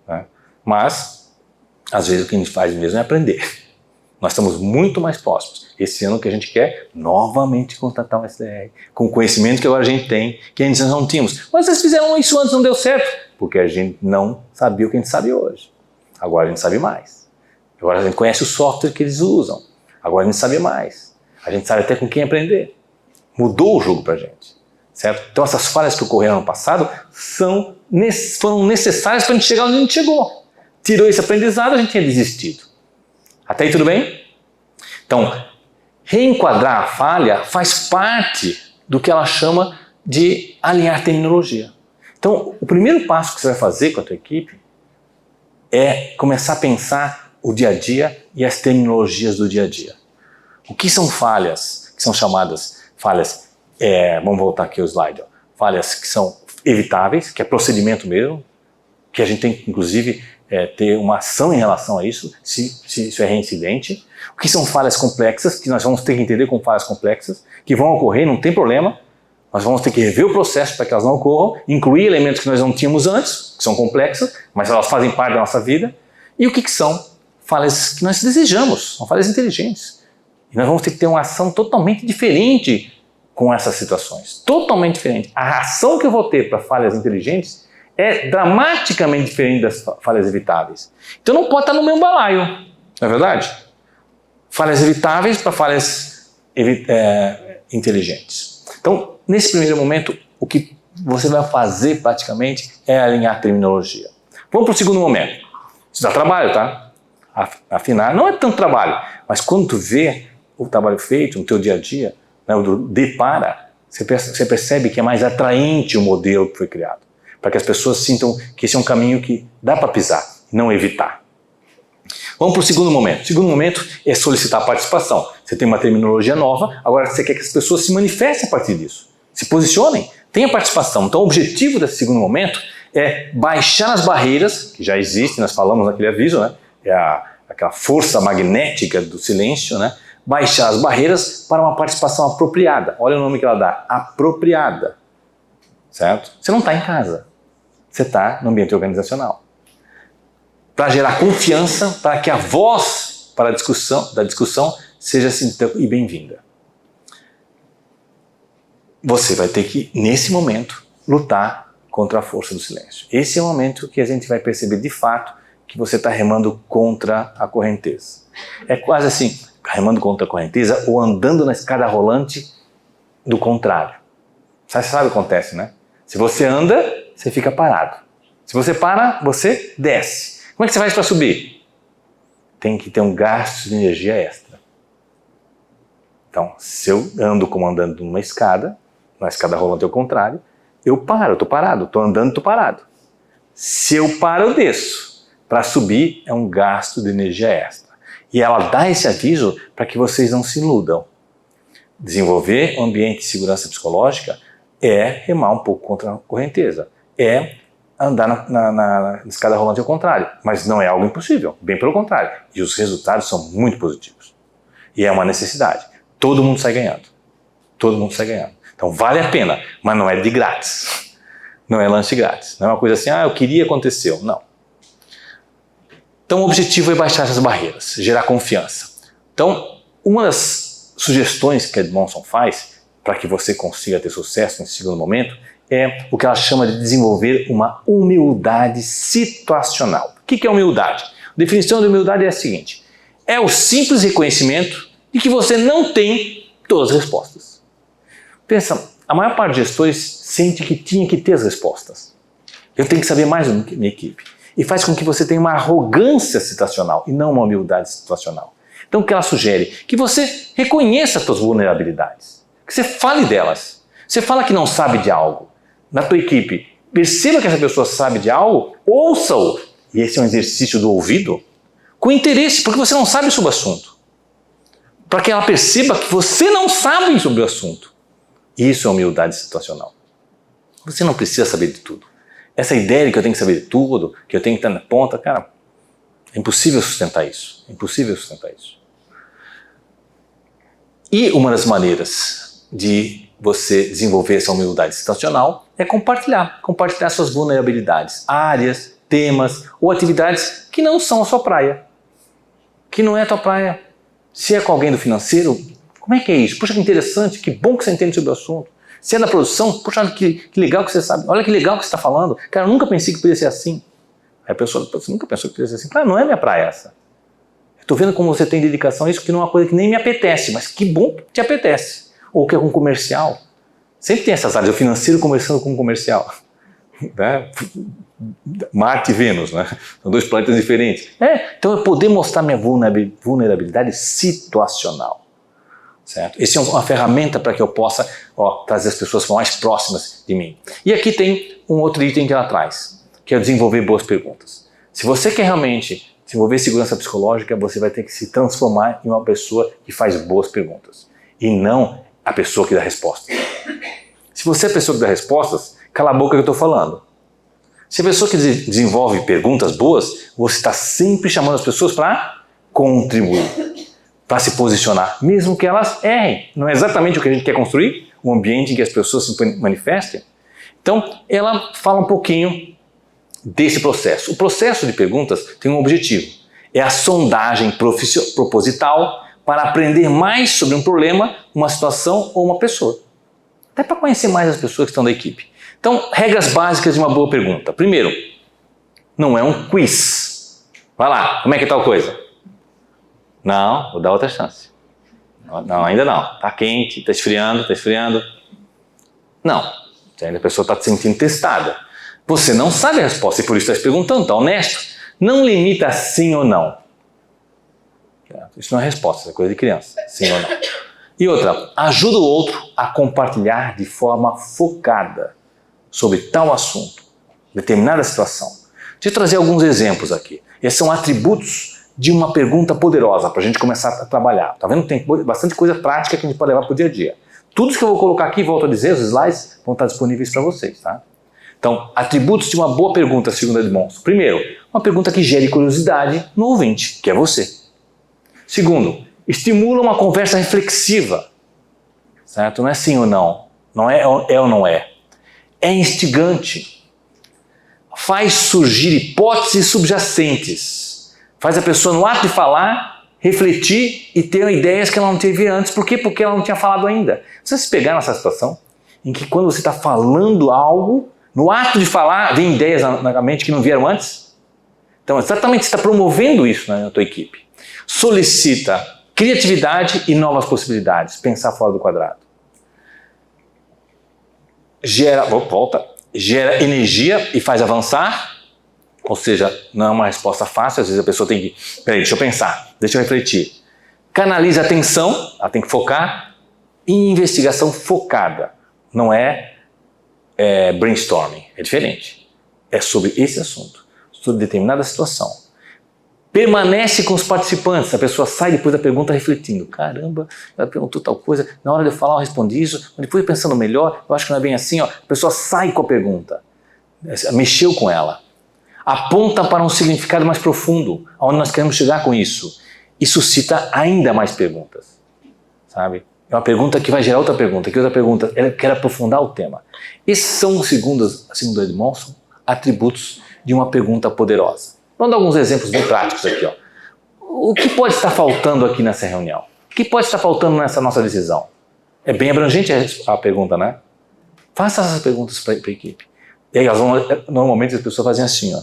Né? Mas, às vezes, o que a gente faz mesmo é aprender. Nós estamos muito mais próximos. Esse ano que a gente quer novamente contratar um SDR, com o conhecimento que agora a gente tem, que antes nós não tínhamos. Mas vocês fizeram isso antes, não deu certo. Porque a gente não sabia o que a gente sabe hoje. Agora a gente sabe mais. Agora a gente conhece o software que eles usam. Agora a gente sabe mais. A gente sabe até com quem aprender. Mudou o jogo pra gente. Certo? Então essas falhas que ocorreram no passado foram necessárias para a gente chegar onde a gente chegou. Tirou esse aprendizado, a gente tinha desistido. Até aí tudo bem? Então, reenquadrar a falha faz parte do que ela chama de alinhar terminologia. Então, o primeiro passo que você vai fazer com a tua equipe é começar a pensar o dia a dia e as terminologias do dia a dia. O que são falhas, que são chamadas falhas, vamos voltar aqui ao slide, ó, falhas que são evitáveis, que é procedimento mesmo, que a gente tem que, inclusive, ter uma ação em relação a isso, se isso é reincidente. O que são falhas complexas, que nós vamos ter que entender como falhas complexas, que vão ocorrer, não tem problema, nós vamos ter que rever o processo para que elas não ocorram, incluir elementos que nós não tínhamos antes, que são complexas, mas elas fazem parte da nossa vida. E o que são falhas que nós desejamos, são falhas inteligentes. E nós vamos ter que ter uma ação totalmente diferente com essas situações, totalmente diferente. A ação que eu vou ter para falhas inteligentes é dramaticamente diferente das falhas evitáveis. Então não pode estar no mesmo balaio, não é verdade? Falhas evitáveis para falhas inteligentes. Então, nesse primeiro momento, o que você vai fazer praticamente é alinhar a terminologia. Vamos para o segundo momento. Isso dá trabalho, tá? Afinar não é tanto trabalho, mas quando tu vê o trabalho feito no teu dia a dia, né, o depara, você percebe que é mais atraente o modelo que foi criado, para que as pessoas sintam que esse é um caminho que dá para pisar, não evitar. Vamos para o segundo momento. O segundo momento é solicitar a participação. Você tem uma terminologia nova, agora você quer que as pessoas se manifestem a partir disso, se posicionem, tenha participação. Então o objetivo desse segundo momento é baixar as barreiras, que já existem, nós falamos naquele aviso, né? É aquela força magnética do silêncio, né? Baixar as barreiras para uma participação apropriada. Olha o nome que ela dá, apropriada. Certo? Você não está em casa, você está no ambiente organizacional. Para gerar confiança, para que a voz da discussão seja assim e bem-vinda. Você vai ter que, nesse momento, lutar contra a força do silêncio. Esse é o momento que a gente vai perceber de fato que você está remando contra a correnteza. É quase assim, remando contra a correnteza ou andando na escada rolante do contrário. Você sabe o que acontece, né? Se você anda, você fica parado. Se você para, você desce. Como é que você faz para subir? Tem que ter um gasto de energia extra. Então, se eu ando como andando numa escada, na escada rolante ao contrário, eu paro, estou parado, estou andando, estou parado. Se eu paro, eu desço. Para subir é um gasto de energia extra. E ela dá esse aviso para que vocês não se iludam. Desenvolver um ambiente de segurança psicológica é remar um pouco contra a correnteza. É andar na escada rolante ao contrário. Mas não é algo impossível, bem pelo contrário. E os resultados são muito positivos. E é uma necessidade. Todo mundo sai ganhando. Todo mundo sai ganhando. Então vale a pena, mas não é de grátis. Não é lanche grátis. Não é uma coisa assim, eu queria, aconteceu. Não. Então o objetivo é baixar essas barreiras, gerar confiança. Então, uma das sugestões que a Edmondson faz para que você consiga ter sucesso nesse segundo momento é o que ela chama de desenvolver uma humildade situacional. O que é humildade? A definição de humildade é a seguinte: é o simples reconhecimento de que você não tem todas as respostas. Pensa, a maior parte dos gestores sente que tinha que ter as respostas. Eu tenho que saber mais do que minha equipe. E faz com que você tenha uma arrogância situacional e não uma humildade situacional. Então o que ela sugere? Que você reconheça as suas vulnerabilidades, que você fale delas. Você fala que não sabe de algo. Na tua equipe, perceba que essa pessoa sabe de algo, ouça-o. E esse é um exercício do ouvido, com interesse, porque você não sabe sobre o assunto. Para que ela perceba que você não sabe sobre o assunto. Isso é humildade situacional. Você não precisa saber de tudo. Essa ideia de que eu tenho que saber de tudo, que eu tenho que estar na ponta, cara, é impossível sustentar isso. É impossível sustentar isso. E uma das maneiras de você desenvolver essa humildade situacional é compartilhar suas vulnerabilidades, áreas, temas ou atividades que não são a sua praia, que não é a tua praia. Se é com alguém do financeiro, como é que é isso? Puxa, que interessante, que bom que você entende sobre o assunto. Se é da produção, puxa, que legal que você sabe, olha que legal que você está falando. Cara, eu nunca pensei que poderia ser assim. Aí a pessoa, você nunca pensou que poderia ser assim? Cara, não é minha praia essa. Estou vendo como você tem dedicação a isso, que não é uma coisa que nem me apetece, mas que bom que te apetece. Ou que é com comercial. Sempre tem essas áreas, o financeiro conversando com o comercial. Né? Marte e Vênus, né? São dois planetas diferentes. Então é poder mostrar minha vulnerabilidade situacional. Certo? Essa é uma ferramenta para que eu possa trazer as pessoas mais próximas de mim. E aqui tem um outro item que ela traz, que é desenvolver boas perguntas. Se você quer realmente desenvolver segurança psicológica, você vai ter que se transformar em uma pessoa que faz boas perguntas e não a pessoa que dá resposta. Se você é a pessoa que dá respostas, cala a boca que eu estou falando. Se a pessoa que desenvolve perguntas boas, você está sempre chamando as pessoas para contribuir, para se posicionar, mesmo que elas errem. Não é exatamente o que a gente quer construir? Um ambiente em que as pessoas se manifestem? Então, ela fala um pouquinho desse processo. O processo de perguntas tem um objetivo. É a sondagem proposital para aprender mais sobre um problema, uma situação ou uma pessoa. Até para conhecer mais as pessoas que estão da equipe. Então, regras básicas de uma boa pergunta. Primeiro, não é um quiz. Vai lá, como é que é tal coisa? Não, vou dar outra chance. Não, ainda não. Está quente, está esfriando. Não, ainda a pessoa está se sentindo testada. Você não sabe a resposta e por isso está se perguntando, está honesto. Não limita sim ou não. Isso não é resposta, isso é coisa de criança. Sim ou não. E outra, ajuda o outro a compartilhar de forma focada sobre tal assunto, determinada situação. Deixa eu trazer alguns exemplos aqui. Esses são atributos de uma pergunta poderosa para a gente começar a trabalhar. Tá vendo? Tem bastante coisa prática que a gente pode levar para o dia a dia. Tudo isso que eu vou colocar aqui, volto a dizer, os slides vão estar disponíveis para vocês, tá? Então, atributos de uma boa pergunta, segundo Edmondson. Primeiro, uma pergunta que gere curiosidade no ouvinte, que é você. Segundo, estimula uma conversa reflexiva, certo? Não é sim ou não, não é ou não é. É instigante, faz surgir hipóteses subjacentes, faz a pessoa no ato de falar, refletir e ter ideias que ela não teve antes. Por quê? Porque ela não tinha falado ainda. Vocês se pegaram nessa situação em que quando você está falando algo, no ato de falar, vem ideias na mente que não vieram antes? Então, exatamente, você está promovendo isso na tua equipe. Solicita criatividade e novas possibilidades, pensar fora do quadrado. Gera energia e faz avançar, ou seja, não é uma resposta fácil, às vezes a pessoa tem que, peraí, deixa eu pensar, deixa eu refletir. Canaliza a atenção, ela tem que focar, e investigação focada, não é brainstorming, é diferente. É sobre esse assunto, sobre determinada situação. Permanece com os participantes, a pessoa sai depois da pergunta refletindo. Caramba, ela perguntou tal coisa, na hora de eu falar eu respondi isso, mas depois pensando melhor, eu acho que não é bem assim. A pessoa sai com a pergunta, mexeu com ela. Aponta para um significado mais profundo, aonde nós queremos chegar com isso. E suscita ainda mais perguntas, sabe? É uma pergunta que vai gerar outra pergunta, ela quer aprofundar o tema. Esses são, segundo Edmondson, atributos de uma pergunta poderosa. Vamos dar alguns exemplos bem práticos aqui. O que pode estar faltando aqui nessa reunião? O que pode estar faltando nessa nossa decisão? É bem abrangente a pergunta, né? Faça essas perguntas para a equipe. E aí, normalmente as pessoas fazem assim,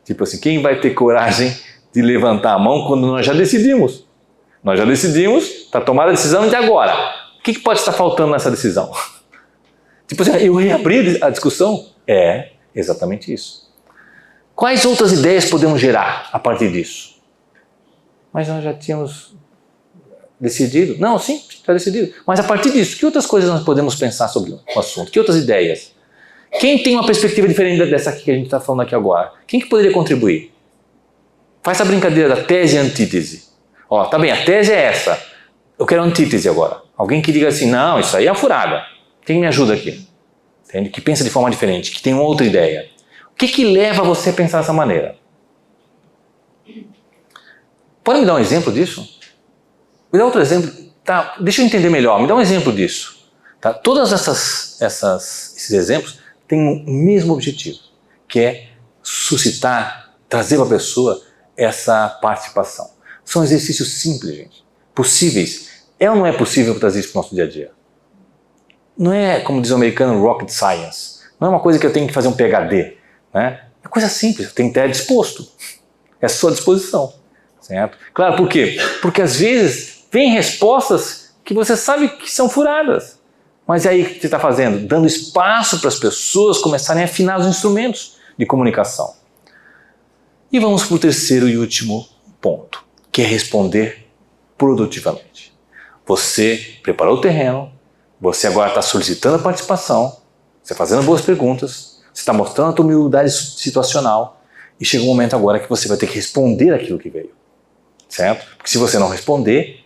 tipo assim, quem vai ter coragem de levantar a mão quando nós já decidimos? Nós já decidimos, está tomada a decisão de agora. O que pode estar faltando nessa decisão? Tipo assim, eu reabri a discussão? É exatamente isso. Quais outras ideias podemos gerar a partir disso? Mas nós já tínhamos decidido. Não, sim, está decidido. Mas a partir disso, que outras coisas nós podemos pensar sobre o assunto? Que outras ideias? Quem tem uma perspectiva diferente dessa aqui que a gente está falando aqui agora? Quem que poderia contribuir? Faz a brincadeira da tese e antítese. Tá bem, a tese é essa. Eu quero antítese agora. Alguém que diga assim, não, isso aí é uma furada. Quem me ajuda aqui? Entende? Que pensa de forma diferente, que tem uma outra ideia. O que leva você a pensar dessa maneira? Pode me dar um exemplo disso? Me dá outro exemplo. Tá, deixa eu entender melhor, me dá um exemplo disso. Tá? Todos esses exemplos têm o mesmo objetivo, que é suscitar, trazer para a pessoa essa participação. São exercícios simples, gente, possíveis. É ou não é possível trazer isso para o nosso dia a dia? Não é, como diz o americano, rocket science. Não é uma coisa que eu tenho que fazer um PhD. Né? É coisa simples, tem que estar disposto. É à sua disposição. Certo? Claro, por quê? Porque às vezes vem respostas que você sabe que são furadas. Mas aí o que você está fazendo? Dando espaço para as pessoas começarem a afinar os instrumentos de comunicação. E vamos para o terceiro e último ponto, que é responder produtivamente. Você preparou o terreno, você agora está solicitando a participação, você está fazendo boas perguntas, você está mostrando a sua humildade situacional e chega um momento agora que você vai ter que responder aquilo que veio. Certo? Porque se você não responder,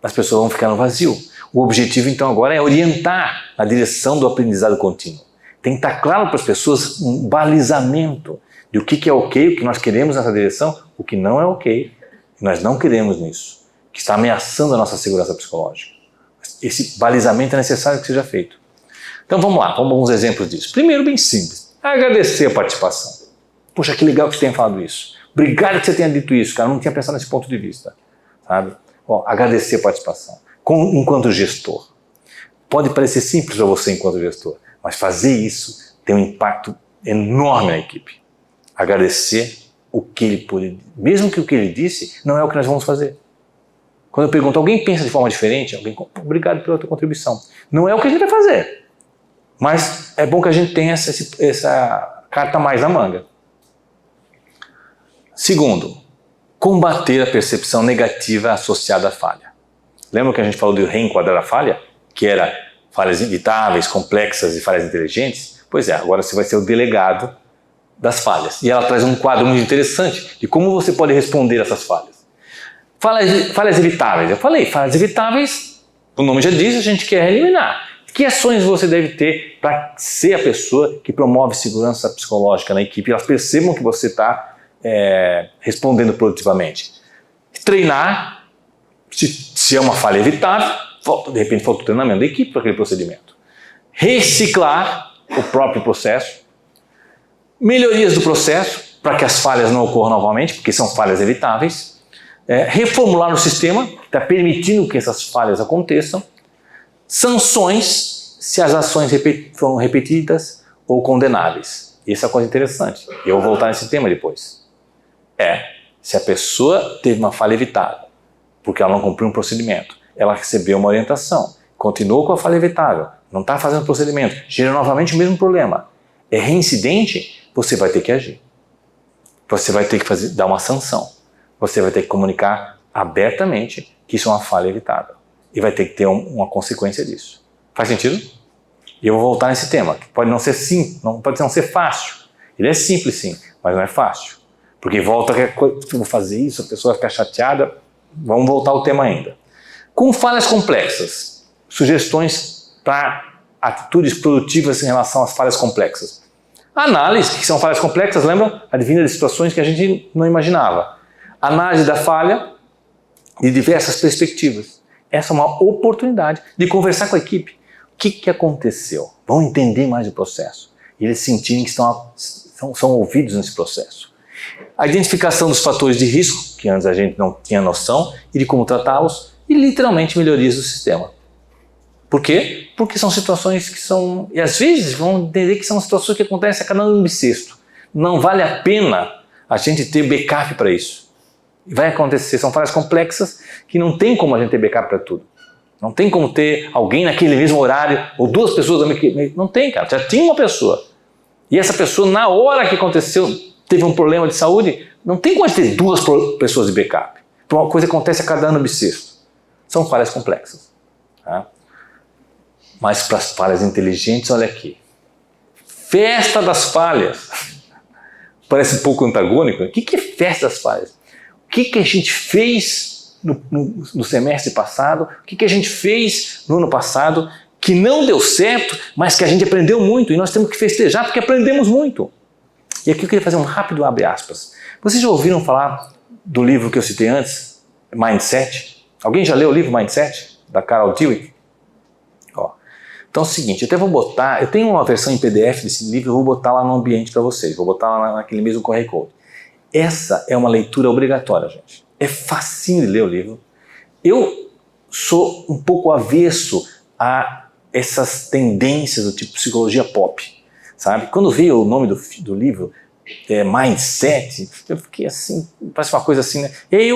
as pessoas vão ficar no vazio. O objetivo então agora é orientar na direção do aprendizado contínuo. Tem que estar claro para as pessoas um balizamento de o que é ok, o que nós queremos nessa direção, o que não é ok, e nós não queremos nisso, que está ameaçando a nossa segurança psicológica. Esse balizamento é necessário que seja feito. Então vamos lá, vamos alguns exemplos disso. Primeiro, bem simples, agradecer a participação. Poxa, que legal que você tenha falado isso. Obrigado que você tenha dito isso, cara, eu não tinha pensado nesse ponto de vista. Sabe? Ó, agradecer a participação. Enquanto gestor. Pode parecer simples para você enquanto gestor, mas fazer isso tem um impacto enorme na equipe. Agradecer o que ele pôde, mesmo que o que ele disse não é o que nós vamos fazer. Quando eu pergunto, alguém pensa de forma diferente? Alguém, obrigado pela tua contribuição. Não é o que a gente vai fazer, mas é bom que a gente tenha essa carta a mais na manga. Segundo, combater a percepção negativa associada à falha. Lembra que a gente falou de reenquadrar a falha? Que era falhas evitáveis, complexas e falhas inteligentes? Pois é, agora você vai ser o delegado das falhas. E ela traz um quadro muito interessante de como você pode responder essas falhas. Falhas evitáveis. Eu falei, falhas evitáveis, o nome já diz, a gente quer eliminar. Que ações você deve ter para ser a pessoa que promove segurança psicológica na equipe e elas percebam que você está respondendo produtivamente? Treinar, se é uma falha evitável, de repente falta o treinamento da equipe para aquele procedimento. Reciclar o próprio processo. Melhorias do processo, para que as falhas não ocorram novamente, porque são falhas evitáveis. Reformular o sistema, está permitindo que essas falhas aconteçam. Sanções, se as ações foram repetidas ou condenáveis. Isso é uma coisa interessante. Eu vou voltar nesse tema depois. Se a pessoa teve uma falha evitável, porque ela não cumpriu um procedimento, ela recebeu uma orientação, continuou com a falha evitável, não está fazendo o procedimento, gera novamente o mesmo problema, é reincidente, você vai ter que agir. Você vai ter que dar uma sanção. Você vai ter que comunicar abertamente que isso é uma falha evitável. E vai ter que ter uma consequência disso. Faz sentido? E eu vou voltar nesse tema, que pode não ser simples, pode não ser fácil. Ele é simples sim, mas não é fácil. Porque volta que eu vou fazer isso, a pessoa vai ficar chateada. Vamos voltar ao tema ainda. Com falhas complexas, sugestões para atitudes produtivas em relação às falhas complexas. Análise, que são falhas complexas, lembra? Advinda de situações que a gente não imaginava. Análise da falha de diversas perspectivas. Essa é uma oportunidade de conversar com a equipe. O que aconteceu? Vão entender mais o processo. E eles sentirem que são ouvidos nesse processo. A identificação dos fatores de risco, que antes a gente não tinha noção, e de como tratá-los, e literalmente melhorias do sistema. Por quê? Porque são situações que são, e às vezes vão entender que são situações que acontecem a cada ano bissexto. Não vale a pena a gente ter backup para isso. Vai acontecer, são falhas complexas que não tem como a gente ter backup para tudo. Não tem como ter alguém naquele mesmo horário, ou duas pessoas, não tem, cara, já tinha uma pessoa. E essa pessoa, na hora que aconteceu, teve um problema de saúde, não tem como ter duas pessoas de backup. Uma coisa acontece a cada ano bissexto. São falhas complexas. Tá? Mas para as falhas inteligentes, olha aqui. Festa das falhas. Parece um pouco antagônico. O que é festa das falhas? O que a gente fez no semestre passado? O que a gente fez no ano passado que não deu certo, mas que a gente aprendeu muito e nós temos que festejar porque aprendemos muito. E aqui eu queria fazer um rápido abre aspas. Vocês já ouviram falar do livro que eu citei antes, Mindset? Alguém já leu o livro Mindset, da Carol Dweck? Ó. Então é o seguinte, eu até vou botar, eu tenho uma versão em PDF desse livro, eu vou botar lá no ambiente para vocês, vou botar lá naquele mesmo QR Code. Essa é uma leitura obrigatória, gente. É facinho de ler o livro. Eu sou um pouco avesso a essas tendências do tipo psicologia pop, sabe? Quando veio o nome do livro, Mindset, eu fiquei assim, parece uma coisa assim, né? E aí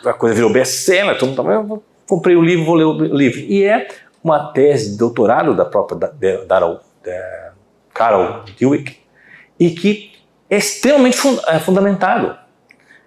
a coisa virou best-seller, todo mundo eu comprei o livro, vou ler o livro. E é uma tese de doutorado da própria Carol Dweck, e que é extremamente fundamentado.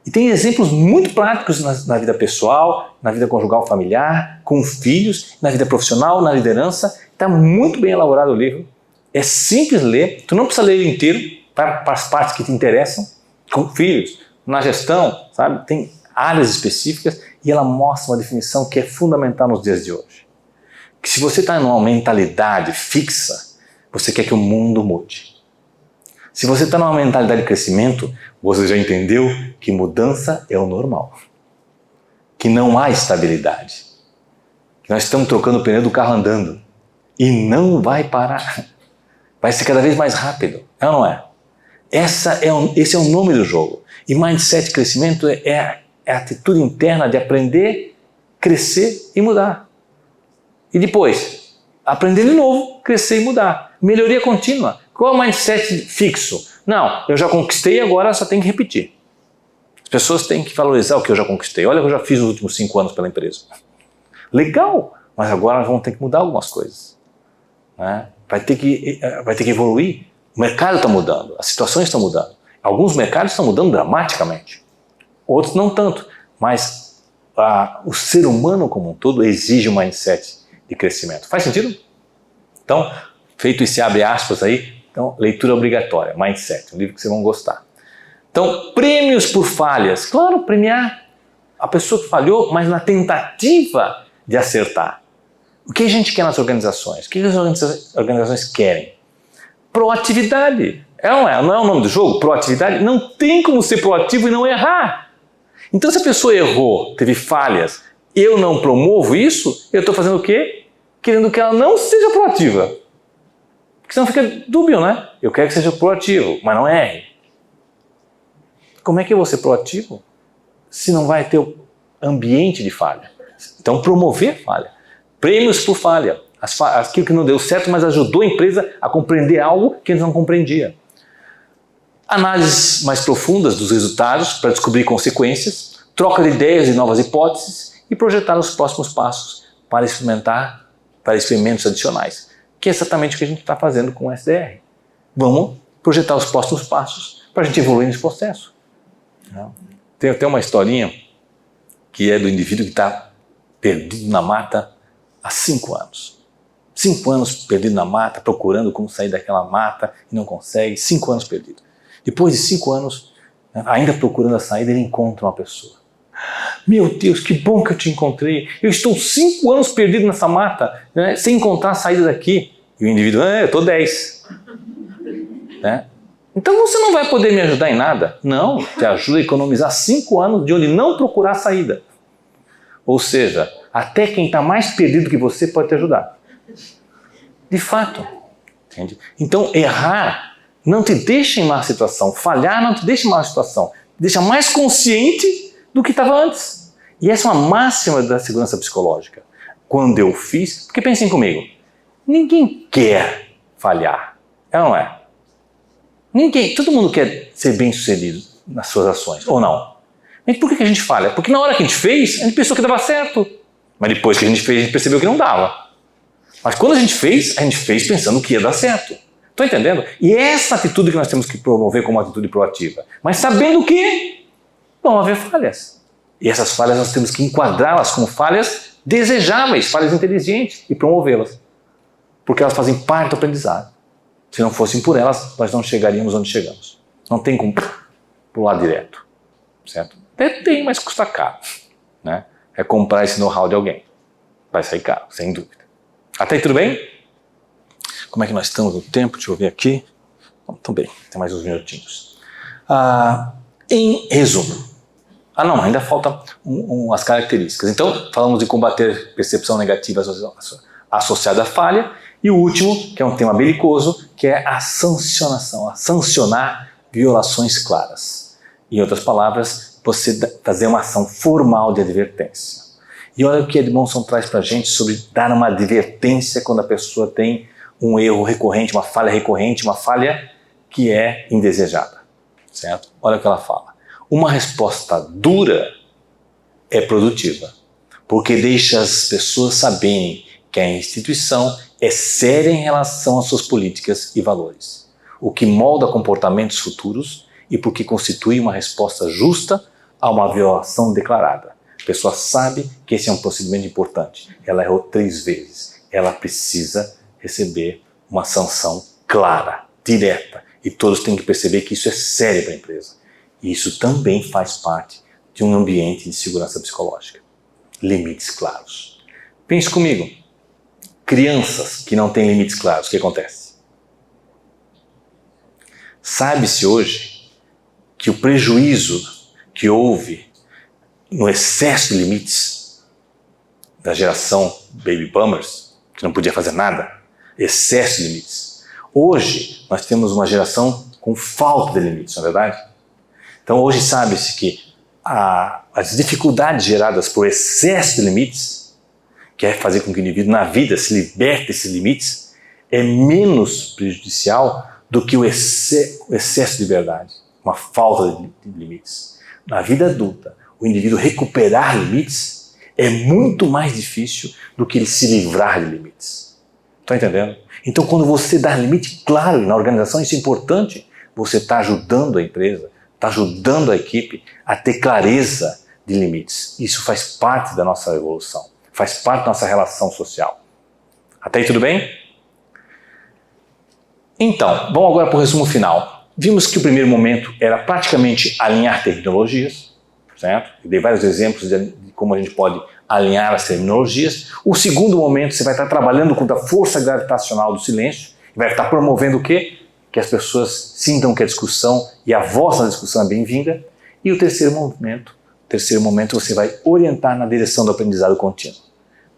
E tem exemplos muito práticos na vida pessoal, na vida conjugal familiar, com filhos, na vida profissional, na liderança. Está muito bem elaborado o livro. É simples ler, tu não precisa ler ele inteiro, para as partes que te interessam, com filhos, na gestão, sabe? Tem áreas específicas e ela mostra uma definição que é fundamental nos dias de hoje. Que se você está numa mentalidade fixa, você quer que o mundo mude. Se você está numa mentalidade de crescimento, você já entendeu que mudança é o normal. Que não há estabilidade. Que nós estamos trocando o pneu do carro andando. E não vai parar. Vai ser cada vez mais rápido. É ou não é? Esse é o nome do jogo. E mindset crescimento é a atitude interna de aprender, crescer e mudar. E depois, aprender de novo, crescer e mudar. Melhoria contínua. Qual é o mindset fixo? Não, eu já conquistei, agora só tenho que repetir. As pessoas têm que valorizar o que eu já conquistei. Olha o que eu já fiz nos últimos 5 anos pela empresa. Legal, mas agora vão ter que mudar algumas coisas. Né? Vai ter que evoluir. O mercado está mudando, as situações estão mudando. Alguns mercados estão mudando dramaticamente. Outros não tanto. Mas o ser humano como um todo exige um mindset de crescimento. Faz sentido? Então, feito esse abre aspas aí, então, leitura obrigatória, Mindset, um livro que vocês vão gostar. Então, prêmios por falhas. Claro, premiar a pessoa que falhou, mas na tentativa de acertar. O que a gente quer nas organizações? O que as organizações querem? Proatividade. Não é o nome do jogo? Proatividade? Não tem como ser proativo e não errar. Então, se a pessoa errou, teve falhas, eu não promovo isso, eu estou fazendo o quê? Querendo que ela não seja proativa. Porque senão fica dúbio, né? Eu quero que seja proativo, mas não erre. Como é que eu vou ser proativo se não vai ter o ambiente de falha? Então, promover falha. Prêmios por falha. Aquilo que não deu certo, mas ajudou a empresa a compreender algo que eles não compreendiam. Análises mais profundas dos resultados para descobrir consequências, troca de ideias e novas hipóteses e projetar os próximos passos para experimentos adicionais. Que é exatamente o que a gente está fazendo com o SDR. Vamos projetar os próximos passos para a gente evoluir nesse processo. Tem até uma historinha que é do indivíduo que está perdido na mata há 5 anos. 5 anos perdido na mata, procurando como sair daquela mata e não consegue. 5 anos perdido. Depois de 5 anos, ainda procurando a saída, ele encontra uma pessoa. Meu Deus, que bom que eu te encontrei. Eu estou 5 anos perdido nessa mata, né, sem encontrar a saída daqui. E o indivíduo, eu estou 10. Né? Então você não vai poder me ajudar em nada. Não, te ajuda a economizar 5 anos de onde não procurar a saída. Ou seja, até quem está mais perdido que você pode te ajudar. De fato. Entende? Então errar não te deixa em má situação. Falhar não te deixa em má situação. Te deixa mais consciente do que estava antes. E essa é uma máxima da segurança psicológica. Quando eu fiz, porque pensem comigo, ninguém quer falhar, é ou não é? Todo mundo quer ser bem sucedido nas suas ações, ou não? Mas por que a gente falha? Porque na hora que a gente fez, a gente pensou que dava certo. Mas depois que a gente fez, a gente percebeu que não dava. Mas quando a gente fez pensando que ia dar certo. Estão entendendo? E é essa atitude que nós temos que promover como atitude proativa. Mas sabendo que vão haver falhas. E essas falhas nós temos que enquadrá-las como falhas desejáveis, falhas inteligentes e promovê-las. Porque elas fazem parte do aprendizado. Se não fossem por elas, nós não chegaríamos onde chegamos. Não tem como pular direto. Certo? Até tem, mas custa caro. Né? É comprar esse know-how de alguém. Vai sair caro, sem dúvida. Até aí tudo bem? Como é que nós estamos no tempo? Deixa eu ver aqui. Bom, também, tem mais uns minutinhos. Em resumo, Ah não, ainda faltam as características. Então, falamos de combater percepção negativa associada à falha. E o último, que é um tema belicoso, que é a sancionação, a sancionar violações claras. Em outras palavras, você fazer uma ação formal de advertência. E olha o que Edmondson traz para a gente sobre dar uma advertência quando a pessoa tem um erro recorrente, uma falha que é indesejada. Certo? Olha o que ela fala. Uma resposta dura é produtiva, porque deixa as pessoas saberem que a instituição é séria em relação às suas políticas e valores, o que molda comportamentos futuros e porque constitui uma resposta justa a uma violação declarada. A pessoa sabe que esse é um procedimento importante. Ela errou 3 vezes. Ela precisa receber uma sanção clara, direta. E todos têm que perceber que isso é sério para a empresa. E isso também faz parte de um ambiente de segurança psicológica. Limites claros. Pense comigo. Crianças que não têm limites claros, o que acontece? Sabe-se hoje que o prejuízo que houve no excesso de limites da geração Baby Boomers, que não podia fazer nada, excesso de limites. Hoje nós temos uma geração com falta de limites, não é verdade? Então hoje sabe-se que as dificuldades geradas por excesso de limites, que é fazer com que o indivíduo na vida se liberte desses limites, é menos prejudicial do que o excesso de verdade, uma falta de limites. Na vida adulta, o indivíduo recuperar limites é muito mais difícil do que ele se livrar de limites. Está entendendo? Então quando você dá limite claro na organização, isso é importante, você está ajudando a empresa, está ajudando a equipe a ter clareza de limites. Isso faz parte da nossa evolução, faz parte da nossa relação social. Até aí tudo bem? Então, vamos agora para o resumo final. Vimos que o primeiro momento era praticamente alinhar tecnologias, certo? Eu dei vários exemplos de como a gente pode alinhar as terminologias. O segundo momento, você vai estar trabalhando contra a força gravitacional do silêncio, e vai estar promovendo o quê? Que as pessoas sintam que a discussão e a voz na discussão é bem-vinda. E o terceiro momento você vai orientar na direção do aprendizado contínuo,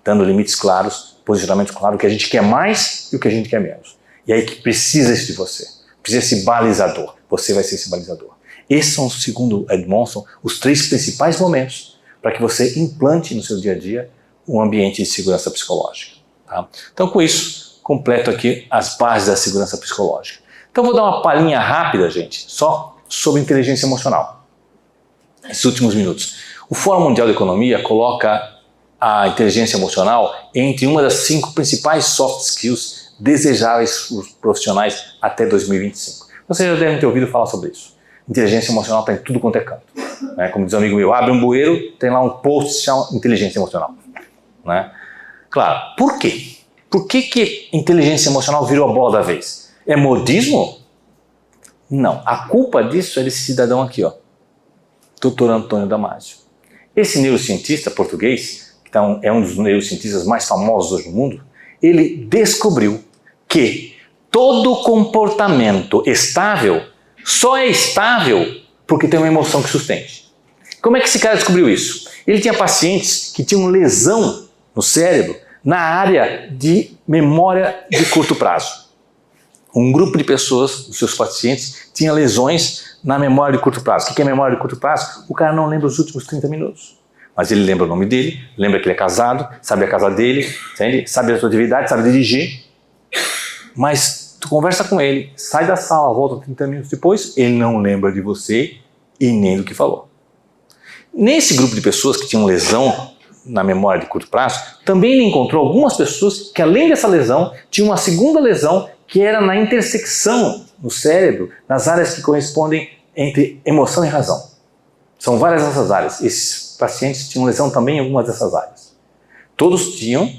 dando limites claros, posicionamentos claros, o que a gente quer mais e o que a gente quer menos. E aí que precisa de você, precisa esse balizador, você vai ser esse balizador. Esses são, segundo Edmondson, os 3 principais momentos para que você implante no seu dia a dia um ambiente de segurança psicológica. Tá? Então com isso, completo aqui as bases da segurança psicológica. Então vou dar uma palhinha rápida, gente, só sobre inteligência emocional. Nesses últimos minutos. O Fórum Mundial de Economia coloca a inteligência emocional entre uma das 5 principais soft skills desejáveis para os profissionais até 2025. Vocês já devem ter ouvido falar sobre isso. Inteligência emocional está em tudo quanto é canto. Né? Como diz um amigo meu, abre um bueiro, tem lá um post chama inteligência emocional. Né? Claro, por quê? Por que inteligência emocional virou a bola da vez? É modismo? Não. A culpa disso é desse cidadão aqui, ó, Dr. Antônio Damasio. Esse neurocientista português, que é um dos neurocientistas mais famosos hoje no mundo, ele descobriu que todo comportamento estável só é estável porque tem uma emoção que sustente. Como é que esse cara descobriu isso? Ele tinha pacientes que tinham lesão no cérebro na área de memória de curto prazo. Um grupo de pessoas, os seus pacientes, tinha lesões na memória de curto prazo. O que é memória de curto prazo? O cara não lembra os últimos 30 minutos. Mas ele lembra o nome dele, lembra que ele é casado, sabe a casa dele, sabe a sua atividade, sabe dirigir. Mas tu conversa com ele, sai da sala, volta 30 minutos depois, ele não lembra de você e nem do que falou. Nesse grupo de pessoas que tinham lesão na memória de curto prazo, também ele encontrou algumas pessoas que, além dessa lesão, tinham uma segunda lesão que era na intersecção no cérebro, nas áreas que correspondem entre emoção e razão. São várias dessas áreas. Esses pacientes tinham lesão também em algumas dessas áreas. Todos tinham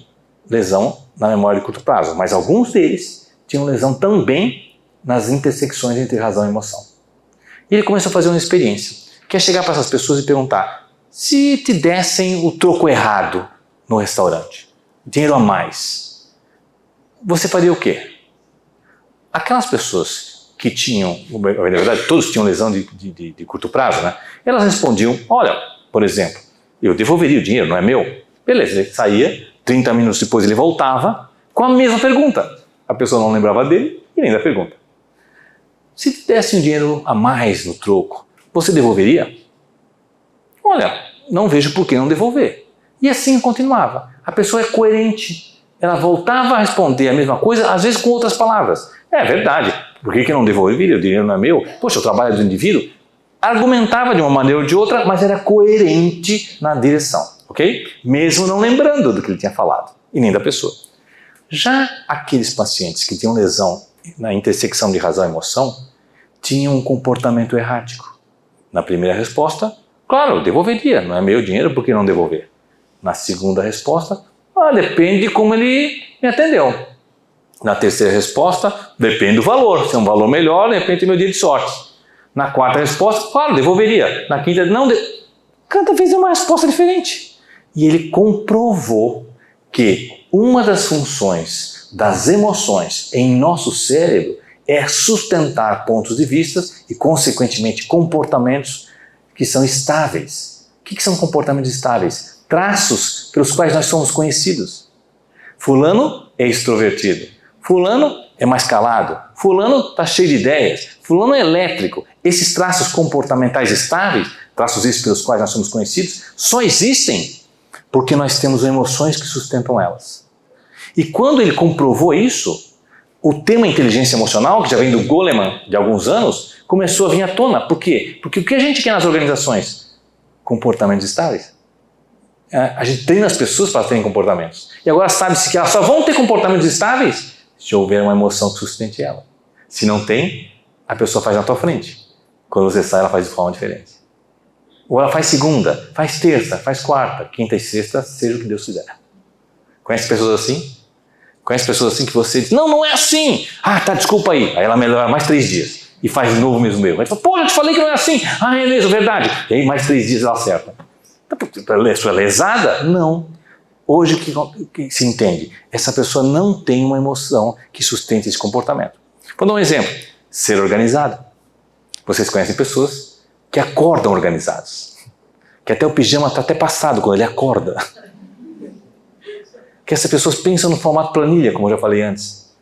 lesão na memória de curto prazo, mas alguns deles tinham lesão também nas intersecções entre razão e emoção. E ele começou a fazer uma experiência, que é chegar para essas pessoas e perguntar: se te dessem o troco errado no restaurante, dinheiro a mais, você faria o quê? Aquelas pessoas que tinham, na verdade todos tinham lesão de curto prazo, né? Elas respondiam: olha, Por exemplo, eu devolveria o dinheiro, não é meu? Beleza, ele saía, 30 minutos depois ele voltava com a mesma pergunta. A pessoa não lembrava dele e nem da pergunta. Se te desse um dinheiro a mais no troco, você devolveria? Olha, não vejo por que não devolver. E assim continuava. A pessoa é coerente. Ela voltava a responder a mesma coisa, às vezes com outras palavras. É verdade. Por que não devolveria? O dinheiro não é meu. Poxa, o trabalho é do indivíduo. Argumentava de uma maneira ou de outra, mas era coerente na direção. Ok? Mesmo não lembrando do que ele tinha falado. E nem da pessoa. Já aqueles pacientes que tinham lesão na intersecção de razão e emoção, tinham um comportamento errático. Na primeira resposta, claro, eu devolveria. Não é meu dinheiro, por que não devolver? Na segunda resposta, depende de como ele me atendeu. Na terceira resposta, depende do valor. Se é um valor melhor, de repente é meu dia de sorte. Na quarta resposta, claro, devolveria. Na quinta, não. Cada vez é uma resposta diferente. E ele comprovou que uma das funções das emoções em nosso cérebro é sustentar pontos de vista e, consequentemente, comportamentos que são estáveis. O que são comportamentos estáveis? Traços pelos quais nós somos conhecidos. Fulano é extrovertido. Fulano é mais calado. Fulano está cheio de ideias. Fulano é elétrico. Esses traços comportamentais estáveis, traços esses pelos quais nós somos conhecidos, só existem porque nós temos emoções que sustentam elas. E quando ele comprovou isso, o tema inteligência emocional, que já vem do Goleman de alguns anos, começou a vir à tona. Por quê? Porque o que a gente quer nas organizações? Comportamentos estáveis. A gente treina as pessoas para terem comportamentos. E agora sabe-se que elas só vão ter comportamentos estáveis se houver uma emoção que sustente ela. Se não tem, a pessoa faz na tua frente. Quando você sai, ela faz de forma diferente. Ou ela faz segunda, faz terça, faz quarta, quinta e sexta, seja o que Deus quiser. Conhece pessoas assim? Conhece pessoas assim que você diz, não é assim. Tá, desculpa aí. Aí ela melhora mais 3 dias e faz de novo o mesmo erro. Aí fala, pô, eu te falei que não é assim. É mesmo, verdade. E aí mais 3 dias ela acerta. Ela é lesada? Não. Hoje o que se entende? Essa pessoa não tem uma emoção que sustente esse comportamento. Vou dar um exemplo. Ser organizado. Vocês conhecem pessoas que acordam organizados. Que até o pijama está até passado quando ele acorda. Que essas pessoas pensam no formato planilha, como eu já falei antes.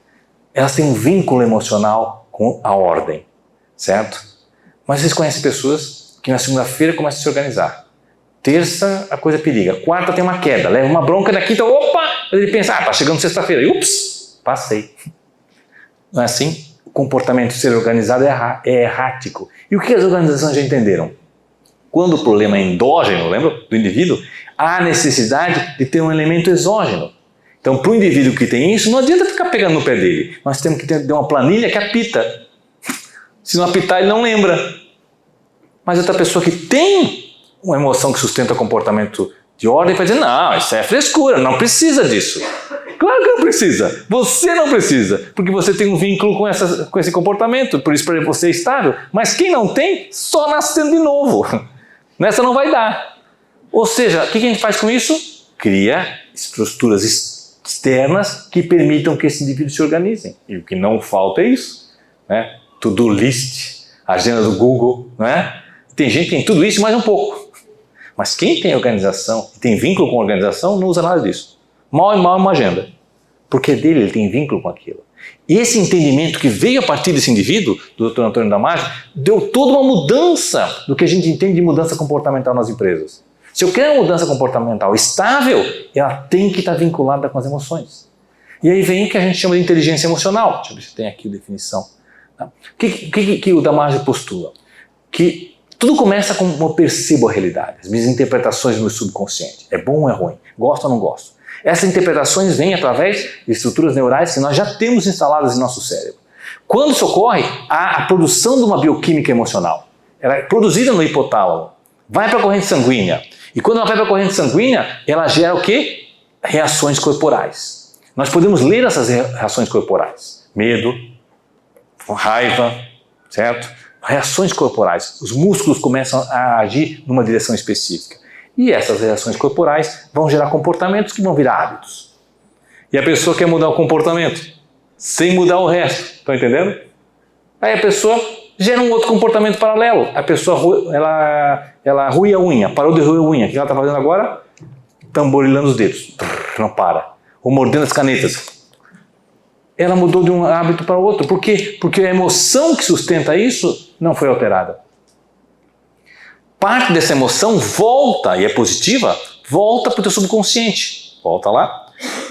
Elas têm um vínculo emocional com a ordem, certo? Mas vocês conhecem pessoas que na segunda-feira começam a se organizar. Terça, a coisa periga. Quarta tem uma queda, leva uma bronca na quinta, opa! Ele pensa, tá chegando sexta-feira. E ups, passei. Não é assim? O comportamento de ser organizado é errático. E o que as organizações já entenderam? Quando o problema é endógeno, lembra, do indivíduo, há necessidade de ter um elemento exógeno. Então, para o indivíduo que tem isso, não adianta ficar pegando no pé dele. Nós temos que ter uma planilha que apita. Se não apitar, ele não lembra. Mas outra pessoa que tem uma emoção que sustenta o comportamento de ordem vai dizer, não, isso é frescura, não precisa disso. Claro que não precisa. Você não precisa, porque você tem um vínculo com esse comportamento, por isso para você é estável. Mas quem não tem, só nascendo de novo. Nessa não vai dar. Ou seja, o que a gente faz com isso? Cria estruturas externas que permitam que esse indivíduo se organizem. E o que não falta é isso. Né? To-do list, agenda do Google. Né? Tem gente que tem tudo isso e mais um pouco. Mas quem tem organização, tem vínculo com a organização, não usa nada disso. Mal é uma agenda. Porque dele ele tem vínculo com aquilo. E esse entendimento que veio a partir desse indivíduo, do Dr. Antônio Damasio, deu toda uma mudança do que a gente entende de mudança comportamental nas empresas. Se eu quero uma mudança comportamental estável, ela tem que estar vinculada com as emoções. E aí vem o que a gente chama de inteligência emocional. Deixa eu ver se tem aqui a definição. O que o Damasio postula? Que tudo começa com eu percebo a realidade, as minhas interpretações no meu subconsciente. É bom ou é ruim? Gosto ou não gosto? Essas interpretações vêm através de estruturas neurais que nós já temos instaladas em nosso cérebro. Quando isso ocorre, há a produção de uma bioquímica emocional. Ela é produzida no hipotálamo, vai para a corrente sanguínea. E quando ela vai para a corrente sanguínea, ela gera o quê? Reações corporais. Nós podemos ler essas reações corporais. Medo, raiva, certo? Reações corporais. Os músculos começam a agir numa direção específica. E essas reações corporais vão gerar comportamentos que vão virar hábitos. E a pessoa quer mudar o comportamento sem mudar o resto. Estão entendendo? Aí a pessoa gera um outro comportamento paralelo. A pessoa ela rui a unha, parou de roer a unha. O que ela está fazendo agora? Tamborilando os dedos. Não para. Ou mordendo as canetas. Ela mudou de um hábito para outro. Por quê? Porque a emoção que sustenta isso não foi alterada. Parte dessa emoção volta, e é positiva, volta para o teu subconsciente. Volta lá.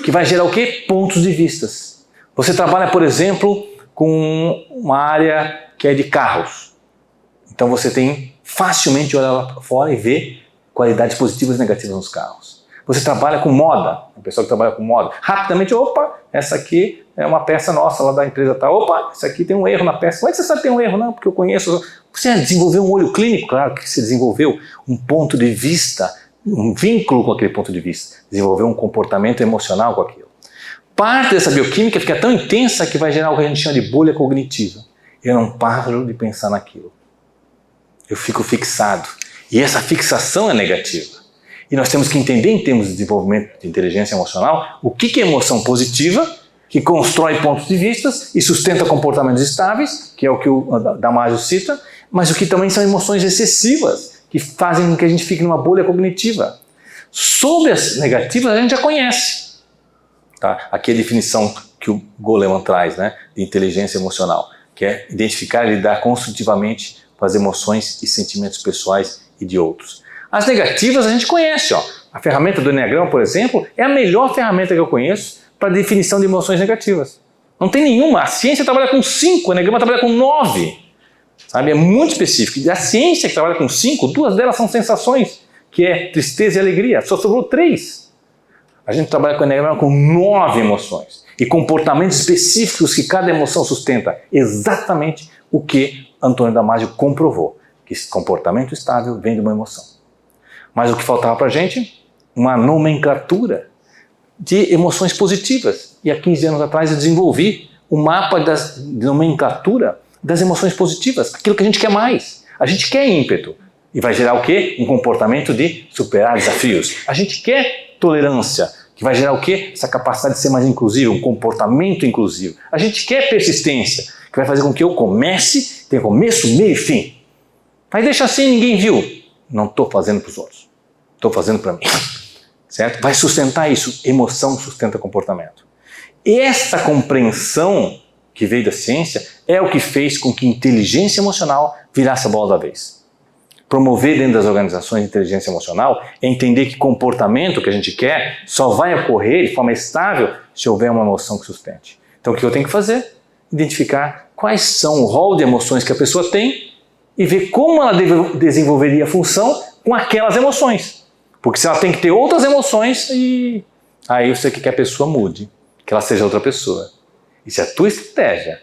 Que vai gerar o quê? Pontos de vistas. Você trabalha, por exemplo, com uma área que é de carros. Então você tem facilmente olhar lá para fora e ver qualidades positivas e negativas nos carros. Você trabalha com moda, a pessoa que trabalha com moda, rapidamente, opa, essa aqui é uma peça nossa lá da empresa tal, opa, essa aqui tem um erro na peça. Como é que você sabe que tem um erro? Não, porque eu conheço. Você desenvolveu um olho clínico, claro que você desenvolveu um ponto de vista, um vínculo com aquele ponto de vista, desenvolveu um comportamento emocional com aquilo. Parte dessa bioquímica fica tão intensa que vai gerar o que a gente chama de bolha cognitiva. Eu não paro de pensar naquilo. Eu fico fixado. E essa fixação é negativa. E nós temos que entender, em termos de desenvolvimento de inteligência emocional, o que é emoção positiva, que constrói pontos de vista e sustenta comportamentos estáveis, que é o que o Damasio cita, mas o que também são emoções excessivas, que fazem com que a gente fique numa bolha cognitiva. Sobre as negativas, a gente já conhece. Tá? Aqui é a definição que o Goleman traz, né, de inteligência emocional, que é identificar e lidar construtivamente com as emoções e sentimentos pessoais e de outros. As negativas a gente conhece, ó. A ferramenta do Enneagrama, por exemplo, é a melhor ferramenta que eu conheço para definição de emoções negativas. Não tem nenhuma. A ciência trabalha com 5, o Enneagrama trabalha com 9. Sabe? É muito específico. E a ciência que trabalha com 5, 2 delas são sensações, que é tristeza e alegria. Só sobrou 3. A gente trabalha com o Enneagrama com 9 emoções. E comportamentos específicos que cada emoção sustenta. Exatamente o que Antônio Damasio comprovou. Que esse comportamento estável vem de uma emoção. Mas o que faltava para a gente? Uma nomenclatura de emoções positivas. E há 15 anos atrás eu desenvolvi um mapa de nomenclatura das emoções positivas. Aquilo que a gente quer mais. A gente quer ímpeto. E vai gerar o quê? Um comportamento de superar desafios. A gente quer tolerância. Que vai gerar o quê? Essa capacidade de ser mais inclusivo, um comportamento inclusivo. A gente quer persistência. Que vai fazer com que eu comece, tenha começo, meio e fim. Mas deixa assim, ninguém viu. Não estou fazendo para os outros. Estou fazendo para mim. Certo? Vai sustentar isso. Emoção sustenta comportamento. E essa compreensão que veio da ciência é o que fez com que inteligência emocional virasse a bola da vez. Promover dentro das organizações inteligência emocional é entender que comportamento que a gente quer só vai ocorrer de forma estável se houver uma emoção que sustente. Então o que eu tenho que fazer? Identificar quais são o rol de emoções que a pessoa tem e ver como ela desenvolveria a função com aquelas emoções. Porque se ela tem que ter outras emoções, aí você quer que a pessoa mude, que ela seja outra pessoa. E se a tua estratégia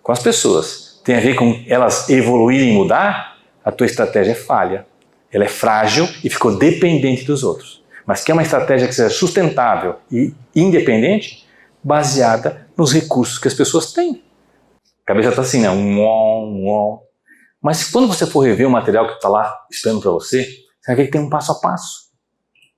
com as pessoas tem a ver com elas evoluírem e mudar, a tua estratégia é falha. Ela é frágil e ficou dependente dos outros. Mas que é uma estratégia que seja sustentável e independente, baseada nos recursos que as pessoas têm. A cabeça está assim, né? Mas quando você for rever o material que está lá esperando para você, você vai ver que tem um passo a passo.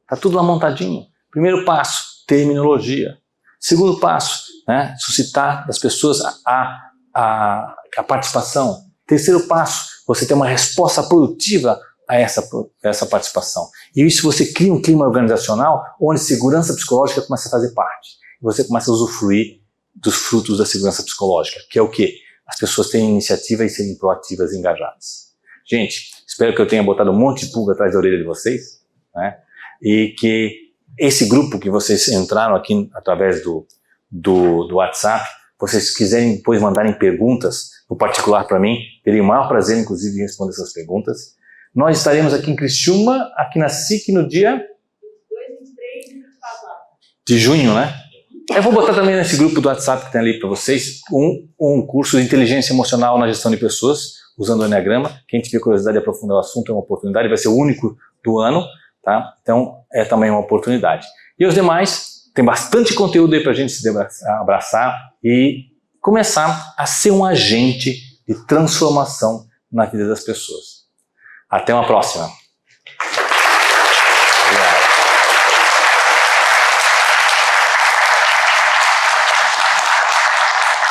Está tudo lá montadinho. Primeiro passo, terminologia. Segundo passo, né, suscitar das pessoas a participação. Terceiro passo, você ter uma resposta produtiva a essa participação. E isso você cria um clima organizacional onde segurança psicológica começa a fazer parte. E você começa a usufruir dos frutos da segurança psicológica, que é o quê? As pessoas terem iniciativa e serem proativas e engajadas. Gente, espero que eu tenha botado um monte de pulga atrás da orelha de vocês, né? E que esse grupo que vocês entraram aqui através do WhatsApp, vocês quiserem depois mandarem perguntas no particular para mim, terei o maior prazer, inclusive, em responder essas perguntas. Nós estaremos aqui em Criciúma, aqui na SIC, no dia 22, 23 de junho, né? Eu vou botar também nesse grupo do WhatsApp que tem ali para vocês um curso de inteligência emocional na gestão de pessoas, usando o Enneagrama. Quem tiver curiosidade de aprofundar o assunto é uma oportunidade, vai ser o único do ano, tá? Então é também uma oportunidade. E os demais, tem bastante conteúdo aí para a gente se abraçar e começar a ser um agente de transformação na vida das pessoas. Até uma próxima!